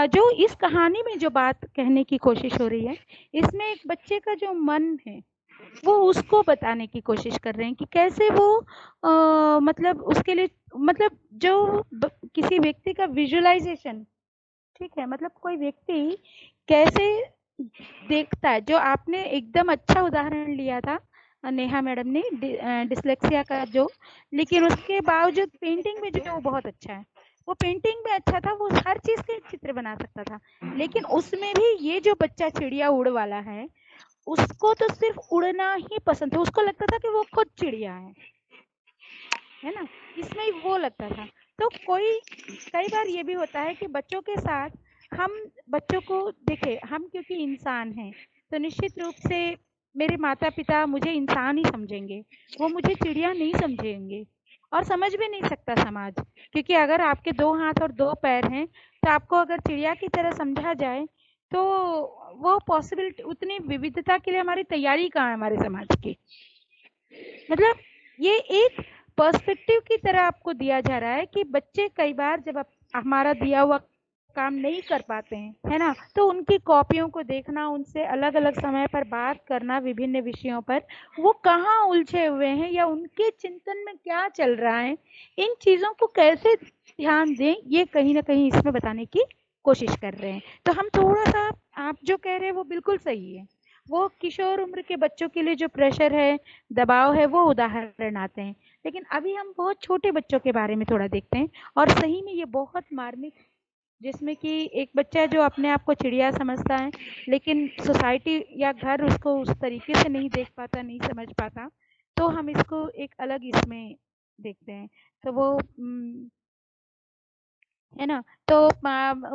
जो इस कहानी में जो बात कहने की कोशिश हो रही है, इसमें एक बच्चे का जो मन है, वो उसको बताने की कोशिश कर रहे हैं कि कैसे वो मतलब उसके लिए मतलब जो किसी व्यक्ति का विजुअलाइजेशन, ठीक है, मतलब कोई व्यक्ति कैसे देखता है, जो आपने एकदम अच्छा उदाहरण लिया था नेहा मैडम ने डिसलेक्सिया का जो, लेकिन उसके बावजूद पेंटिंग में जो बहुत अच्छा है, वो पेंटिंग में अच्छा था, वो हर चीज के चित्र बना सकता था, लेकिन उसमें भी ये जो बच्चा चिड़िया उड़ वाला है, उसको तो सिर्फ उड़ना ही पसंद था, उसको लगता था कि वो खुद चिड़िया है ना? इसमें वो लगता था। तो कई बार ये भी होता है कि बच्चों के साथ हम बच्चों को देखिए, हम क्योंकि इंसान हैं, तो निश्चित रूप से मेरे माता-पिता मुझे इंसान ही समझेंगे, वो मुझे चिड़िया नहीं समझेंगे, और समझ भी नहीं सकता समाज, क्योंकि अगर आपके 2 हाथ और 2 पैर हैं, तो आपको अगर चिड़िया की तरह समझा जाए, तो वो पॉसिबिलिटी, उतनी विविधता के लिए हमारी तैयारी कहाँ है हमारे समाज की? मतलब ये एक पर्सपेक्टिव की तरह आपको दिया जा रहा है कि बच्चे कई बार जब हमारा दिया हुआ काम नहीं कर पाते हैं, है ना, तो उनकी कॉपियों को देखना, उनसे अलग अलग समय पर बात करना विभिन्न विषयों पर, वो कहाँ उलझे हुए हैं या उनके चिंतन में क्या चल रहा है, इन चीज़ों को कैसे ध्यान दें, ये कहीं ना कहीं इसमें बताने की कोशिश कर रहे हैं। तो हम थोड़ा सा, आप जो कह रहे हैं वो बिल्कुल सही है, वो किशोर उम्र के बच्चों के लिए जो प्रेशर है, दबाव है, वो उदाहरण आते हैं, लेकिन अभी हम बहुत छोटे बच्चों के बारे में थोड़ा देखते हैं, और सही में ये बहुत मार्मिक, जिसमें कि एक बच्चा जो अपने आप को चिड़िया समझता है, लेकिन सोसाइटी या घर उसको उस तरीके से नहीं देख पाता, नहीं समझ पाता, तो हम इसको एक अलग इसमें देखते हैं। तो वो है ना, तो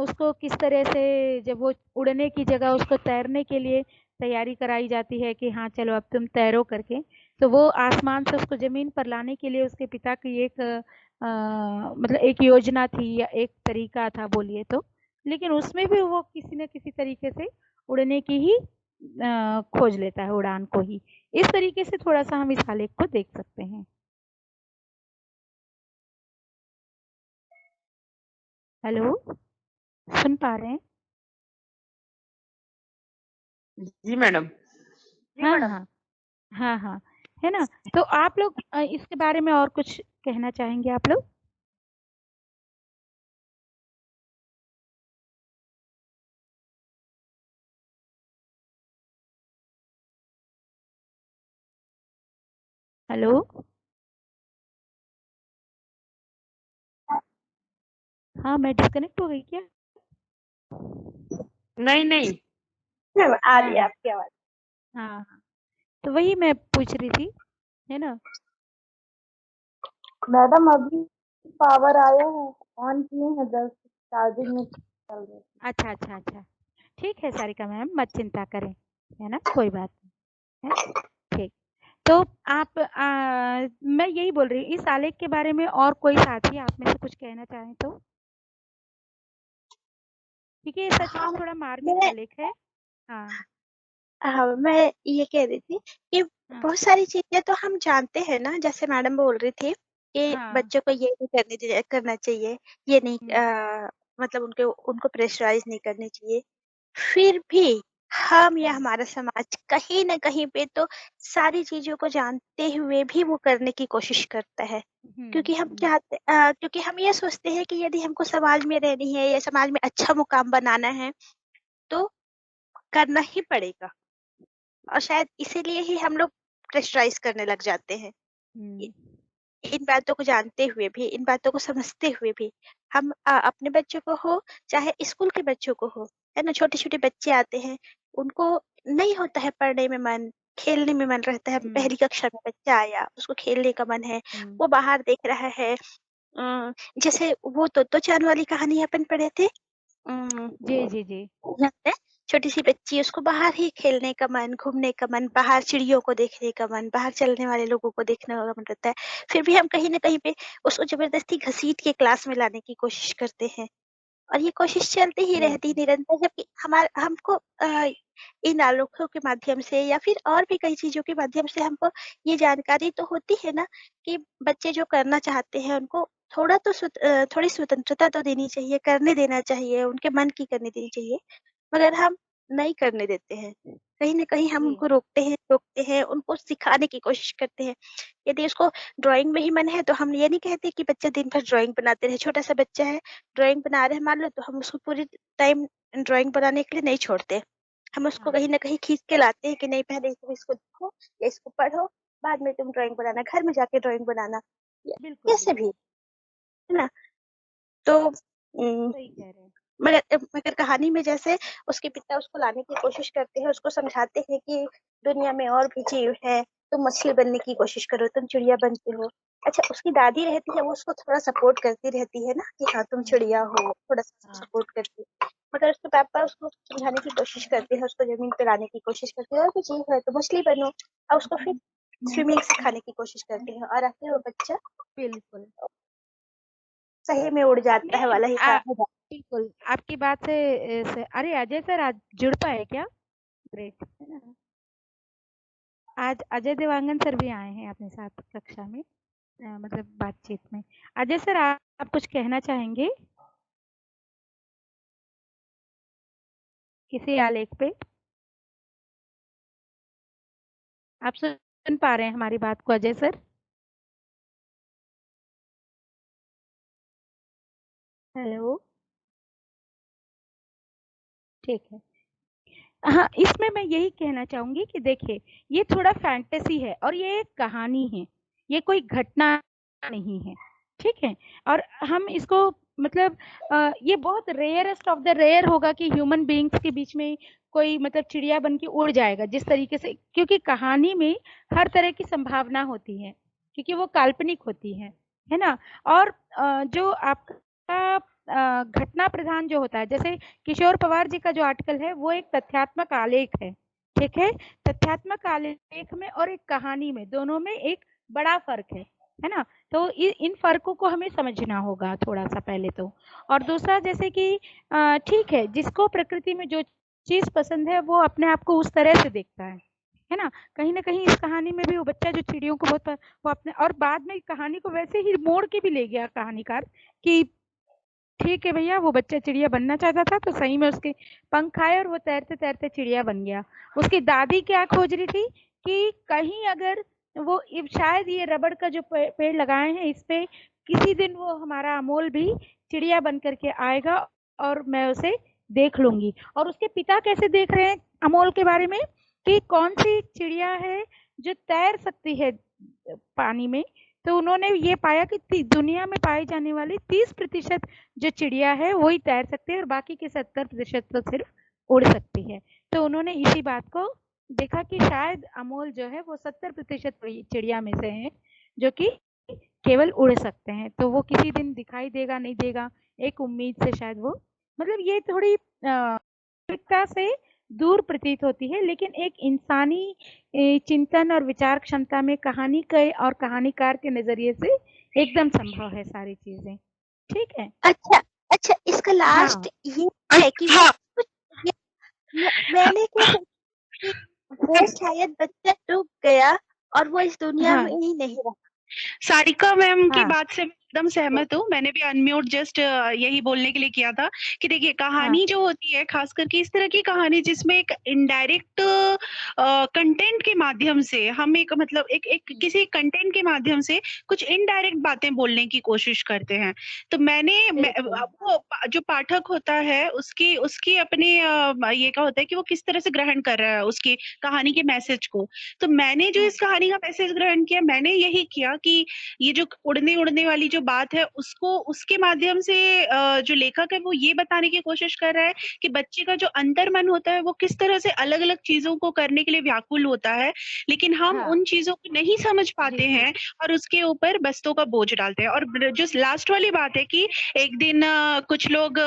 उसको किस तरह से, जब वो उड़ने की जगह उसको तैरने के लिए तैयारी कराई जाती है कि हाँ चलो अब तुम तैरो करके, तो वो आसमान से उसको ज़मीन पर लाने के लिए उसके पिता की एक मतलब एक योजना थी या एक तरीका था बोलिए तो, लेकिन उसमें भी वो किसी न किसी तरीके से उड़ने की ही खोज लेता है, उड़ान को ही। इस तरीके से थोड़ा-सा हम इस आलेख को देख सकते हैं। हेलो, सुन पा रहे हैं? जी मैडम। हाँ, हाँ। हाँ, हाँ, है ना? तो आप लोग इसके बारे में और कुछ कहना चाहेंगे आप लोग? हेलो? हाँ, मैं डिस्कनेक्ट हो गई क्या? नहीं नहीं मैम आ रही है हाँ आपकी आवाज। हाँ हाँ, तो वही मैं पूछ रही थी, है ना। मैडम अभी पावर आया है, ऑन किए हैं, जस्ट चार्जिंग में चल रहे हैं। अच्छा अच्छा अच्छा, ठीक है सारिका मैम, मत चिंता करें, है ना, कोई बात नहीं है। ठीक, तो आप मैं यही बोल रही हूँ, इस आलेख के बारे में और कोई साथी आप में से कुछ कहना चाहें तो, क्योंकि ये सच हाँ में थोड़ा मार्मिक मैं आलेख है। हाँ मैं ये कह रही थी कि हाँ बहुत सारी चीजें तो हम जानते हैं ना, जैसे मैडम बोल रही थी कि हाँ। बच्चों को ये नहीं करना चाहिए, ये नहीं हम्म, मतलब उनको उनको प्रेशराइज नहीं करनी चाहिए। फिर भी हम या हम्म, हमारा समाज कहीं न कहीं पे तो सारी चीज़ों को जानते हुए भी वो करने की कोशिश करता है। क्योंकि हम हम्म, चाहते क्योंकि हम ये सोचते हैं कि यदि हमको समाज में रहनी है या समाज में अच्छा मुकाम बनाना है, तो करना ही पड़ेगा, और शायद इसीलिए ही हम लोग प्रेशराइज़ करने लग जाते हैं। इ हम्म, इन बातों को जानते हुए भी, इन बातों को समझते हुए भी हम अपने बच्चों को हो, चाहे स्कूल के बच्चों को हो, है ना? छोटे-छोटे बच्चे आते हैं, उनको नहीं होता है पढ़ने में मन, खेलने में मन रहता है। हम्म, पहली कक्षा में बच्चा आया, उसको खेलने का मन है, हम्म, वो बाहर देख रहा है। जैसे वो तोत्तो चान वाली कहानी अपन पढ़े थे। उम जी जी जी। याद है? छोटी-सी बच्ची, उसको बाहर ही खेलने का मन, घूमने का मन, बाहर चिड़ियों को देखने का मन, बाहर चलने वाले लोगों को देखने का मन रहता है। फिर भी हम कहीं न कहीं पे उसको ज़बरदस्ती घसीट के क्लास में लाने की कोशिश करते हैं, और ये कोशिश चलती ही रहती बिल्कुल। निरंतर, जबकि हमको इन आलेखों के माध्यम से या फिर और भी कई चीज़ों के माध्यम से हमको ये जानकारी तो होती है ना कि बच्चे जो करना चाहते हैं उनको थोड़ी स्वतंत्रता तो देनी चाहिए, करने देना चाहिए, उनके मन की करने देनी चाहिए। मगर हम नहीं करने देते हैं। कहीं न कहीं हम जी। उनको रोकते हैं, उनको सिखाने की कोशिश करते हैं। यदि उसको ड्राइंग में ही मन है, तो हम ये नहीं कहते कि बच्चा दिन भर ड्राइंग बनाते रहे। छोटा-सा बच्चा है, ड्राइंग बना रहा है मान लो, तो हम उसको पूरे टाइम ड्राइंग बनाने के लिए नहीं छोड़ते। हम उसको हाँ कहीं न कहीं खींच के लाते हैं कि नहीं, पहले तुम इसको देखो या इसको पढ़ो, बाद में तुम ड्राइंग बनाना, घर में जाके ड्राइंग बनाना। य बिल्कुल कैसे भी, बिल्कुल, है ना? तो सही कह रहे हैं। मगर कहानी में जैसे उसके पिता उसको लाने की कोशिश करते हैं, उसको समझाते हैं कि दुनिया में और भी जीव है, तुम मछली बनने की कोशिश करो, तुम चिड़िया बनते हो। अच्छा, उसकी दादी रहती है, वो उसको थोड़ा सपोर्ट करती रहती है ना कि हाँ, तुम चिड़िया हम्म, हो, थोड़ा-सा हाँ सपोर्ट करती है। मगर उसके पापा उसको समझाने की कोशिश करते हैं, उसको ज़मीन पे लाने की कोशिश करते हैं, और भी जीव है तो मछली बनो, और उसको फिर स्विमिंग सिखाने की कोशिश करते हैं, और आखिर वो बच्चा बिल्कुल। सही में उड़ जाता है नहीं वाला हिसाब हो जाता बिल्कुल, आपकी बात से अरे अजय सर आज जुड़ पाए क्या? ग्रेट, है ना। आज अजय देवांगन सर भी आए हैं अपने साथ कक्षा में, मतलब बातचीत में। अजय सर आप कुछ कहना चाहेंगे किसी आलेख पे? आप सुन पा रहे हैं हमारी बात को अजय सर? हेलो, ठीक है। हाँ, इसमें मैं यही कहना चाहूँगी कि देखिए, ये थोड़ा फैंटेसी है और ये एक कहानी है, ये कोई घटना नहीं है, ठीक है? और हम इसको मतलब ये बहुत रेयरेस्ट ऑफ द रेयर होगा कि ह्यूमन बीइंग्स के बीच में कोई मतलब चिड़िया बन के उड़ जाएगा, जिस तरीके से, क्योंकि कहानी में हर तरह की संभावना होती है, क्योंकि वो काल्पनिक होती है ना? और जो आपका घटना प्रधान जो होता है, जैसे किशोर पवार जी का जो आर्टिकल है वो एक तथ्यात्मक आलेख है, ठीक है। तथ्यात्मक आलेख में और एक कहानी में, दोनों में एक बड़ा फर्क है ना। तो इन फर्कों को हमें समझना होगा थोड़ा सा पहले तो। और दूसरा, जैसे कि ठीक है, जिसको प्रकृति में जो चीज पसंद है वो अपने आप को उस तरह से देखता है ना। कहीं ना कहीं इस कहानी में भी वो बच्चा जो चिड़ियों को बहुत वो अपने, और बाद में कहानी को वैसे ही मोड़ के भी ले गया कहानीकार कि ठीक है भैया, वो बच्चा चिड़िया बनना चाहता था तो सही में उसके पंख आए और वो तैरते तैरते चिड़िया बन गया। उसकी दादी क्या खोज रही थी कि कहीं अगर वो शायद ये रबड़ का जो पेड़ लगाए हैं इस पे किसी दिन वो हमारा अमोल भी चिड़िया बन करके आएगा और मैं उसे देख लूंगी। और उसके पिता कैसे देख रहे हैं अमोल के बारे में कि कौन सी चिड़िया है जो तैर सकती है पानी में। तो उन्होंने ये पाया कि दुनिया में पाई जाने वाली 30% जो चिड़िया है वही तैर सकते हैं और बाकी के 70% तो सिर्फ उड़ सकती है। तो उन्होंने इसी बात को देखा कि शायद अमोल जो है वो 70% चिड़िया में से है जो कि केवल उड़ सकते हैं। तो वो किसी दिन दिखाई देगा नहीं देगा, एक उम्मीद से शायद वो, मतलब ये थोड़ी वास्तविकता से दूर प्रतीत होती है, लेकिन एक इंसानी चिंतन और विचार क्षमता में कहानी के और कहानीकार के नजरिए से एकदम संभव है सारी चीजें। ठीक है। अच्छा अच्छा, इसका लास्ट ये है कि मैंने क्या सोचा कि वो शायद बच्चा डूब गया और वो इस दुनिया में ही नहीं रहा। सारिका मैम की बात से एकदम सहमत हूँ। मैंने भी अनम्यूट जस्ट यही बोलने के लिए किया था कि देखिए कहानी जो होती है, खास करके इस तरह की कहानी जिसमें एक इनडायरेक्ट कंटेंट के माध्यम से हम एक मतलब एक किसी कंटेंट के माध्यम से कुछ इनडायरेक्ट बातें बोलने की कोशिश करते हैं। तो वो जो पाठक होता है उसकी उसकी अपनी ये क्या होता है कि वो किस तरह से ग्रहण कर रहा है उसकी कहानी के मैसेज को। तो मैंने जो इस कहानी का मैसेज ग्रहण किया, मैंने यही किया कि ये जो उड़ने वाली जो बात है उसको उसके माध्यम से जो लेखक है वो ये बताने की कोशिश कर रहा है कि बच्चे का जो अंतर्मन होता है वो किस तरह से अलग अलग चीजों को करने के लिए व्याकुल होता है, लेकिन हम उन चीजों को नहीं समझ पाते हैं और उसके ऊपर बस्तों का बोझ डालते हैं। और जो लास्ट वाली बात है कि एक दिन कुछ लोग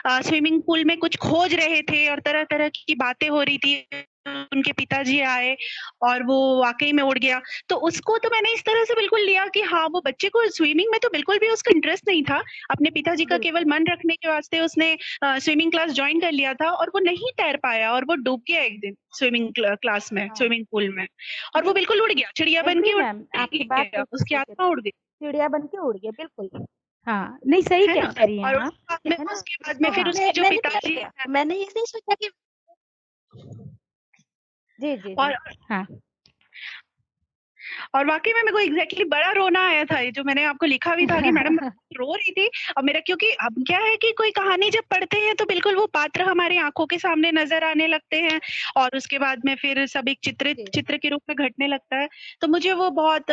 स्विमिंग पूल में कुछ खोज रहे थे और तरह तरह की बातें हो रही थी, उनके पिताजी आए और वो वाकई में उड़ गया। तो उसको तो मैंने इस तरह से बिल्कुल लिया कि हाँ, वो बच्चे को स्विमिंग में तो बिल्कुल भी उसका इंटरेस्ट नहीं था। अपने पिताजी का केवल मन रखने के वास्ते उसने स्विमिंग क्लास ज्वाइन कर लिया था और वो नहीं तैर पाया और वो डूब गया एक दिन स्विमिंग क्लास में, स्विमिंग पूल में, और वो बिल्कुल उड़ गया, चिड़िया बन के उड़ गया, उसकी आत्मा उड़ गई, चिड़िया बन के उड़ गया। बिल्कुल हाँ, नहीं सही कह रही हैं आप। उसके बाद में फिर उसके जो पिताजी, मैंने ये नहीं सोचा कि जी और हाँ और वाकई में मेरे को एग्जैक्टली बड़ा रोना आया था, ये जो मैंने आपको लिखा भी था कि मैडम रो रही थी। और मेरा क्योंकि अब क्या है कि कोई कहानी जब पढ़ते हैं तो बिल्कुल वो पात्र हमारी आंखों के सामने नजर आने लगते हैं और उसके बाद में फिर सब एक चित्र के रूप में घटने लगता है। तो मुझे वो बहुत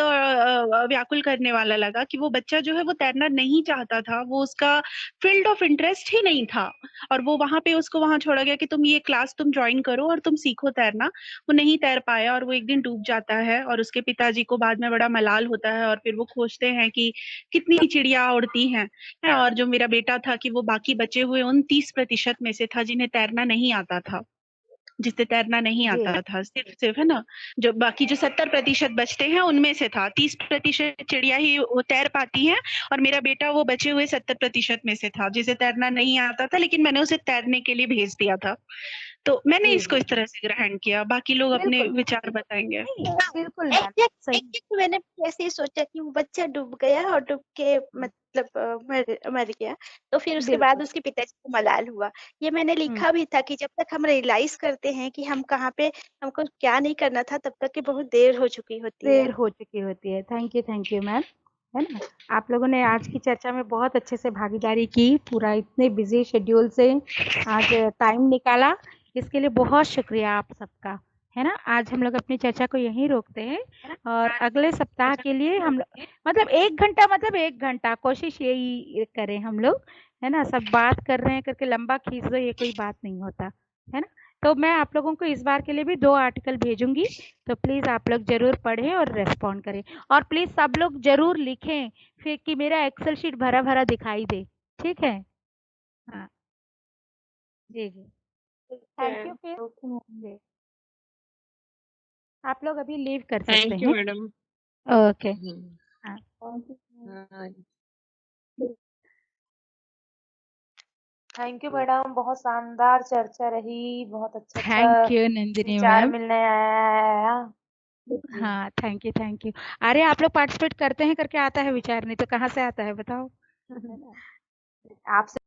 व्याकुल करने वाला लगा कि वो बच्चा जो है वो तैरना नहीं चाहता था, वो उसका फील्ड ऑफ इंटरेस्ट ही नहीं था और वो वहां पे उसको वहां छोड़ा गया कि तुम ये क्लास तुम ज्वाइन करो और तुम सीखो तैरना। वो नहीं तैर पाया और वो एक दिन डूब जाता है और उसके पिताजी को बाद में बड़ा मलाल होता है और फिर वो खोजते हैं कि कितनी चिड़िया उड़ती हैं। और जो मेरा बेटा था कि वो बाकी बचे हुए उन 30% में से था जिन्हें तैरना नहीं आता था, जिसे तैरना नहीं आता था, सिर्फ है ना, जो बाकी जो 70% बचते हैं उनमें से था। 30% चिड़िया ही वो तैर पाती हैं और मेरा बेटा वो बचे हुए 70% में से था जिसे तैरना नहीं आता था, लेकिन मैंने उसे तैरने के लिए भेज दिया था। तो मैंने इसको इस तरह से ग्रहण किया, बाकी लोग अपने विचार बताएंगे। बिल्कुल मैंने ऐसे ही सोचा कि वो बच्चा डूब गया और डूब के मतलब मर गया, तो फिर उसके बाद उसके पिताजी को मलाल हुआ। ये मैंने लिखा भी था कि जब तक हम रियलाइज करते हैं कि हम कहाँ पे हमको क्या नहीं करना था, तब तक की बहुत देर हो चुकी होती है। थैंक यू मैम, है ना। आप लोगों ने आज की चर्चा में बहुत अच्छे से भागीदारी की, पूरा इतने बिजी शेड्यूल से आज टाइम निकाला, इसके लिए बहुत शुक्रिया आप सबका, है ना। आज हम लोग अपनी चर्चा को यहीं रोकते हैं और अगले सप्ताह के लिए हम मतलब 1 घंटा कोशिश यही करें हम लोग, है ना। सब बात कर रहे हैं करके लंबा खींच दो, ये कोई बात नहीं होता, है ना। तो मैं आप लोगों को इस बार के लिए भी 2 आर्टिकल भेजूंगी, तो प्लीज़ आप लोग ज़रूर पढ़ें और रेस्पॉन्ड करें और प्लीज़ सब लोग ज़रूर लिखें फिर कि मेरा एक्सेल शीट भरा-भरा दिखाई दे, ठीक है? हाँ। जी। थैंक यू फिर। जी। आप लोग अभी लीव कर सकते हैं। Thank you madam. ओके। हाँ। थैंक यू मैडम, बहुत शानदार चर्चा रही, बहुत अच्छा थैंक यू नंदिनी विचार मैम। मिलने आया। हाँ, थैंक यू। अरे आप लोग पार्टिसिपेट करते हैं करके आता है विचार, नहीं तो कहाँ से आता है बताओ? आपसे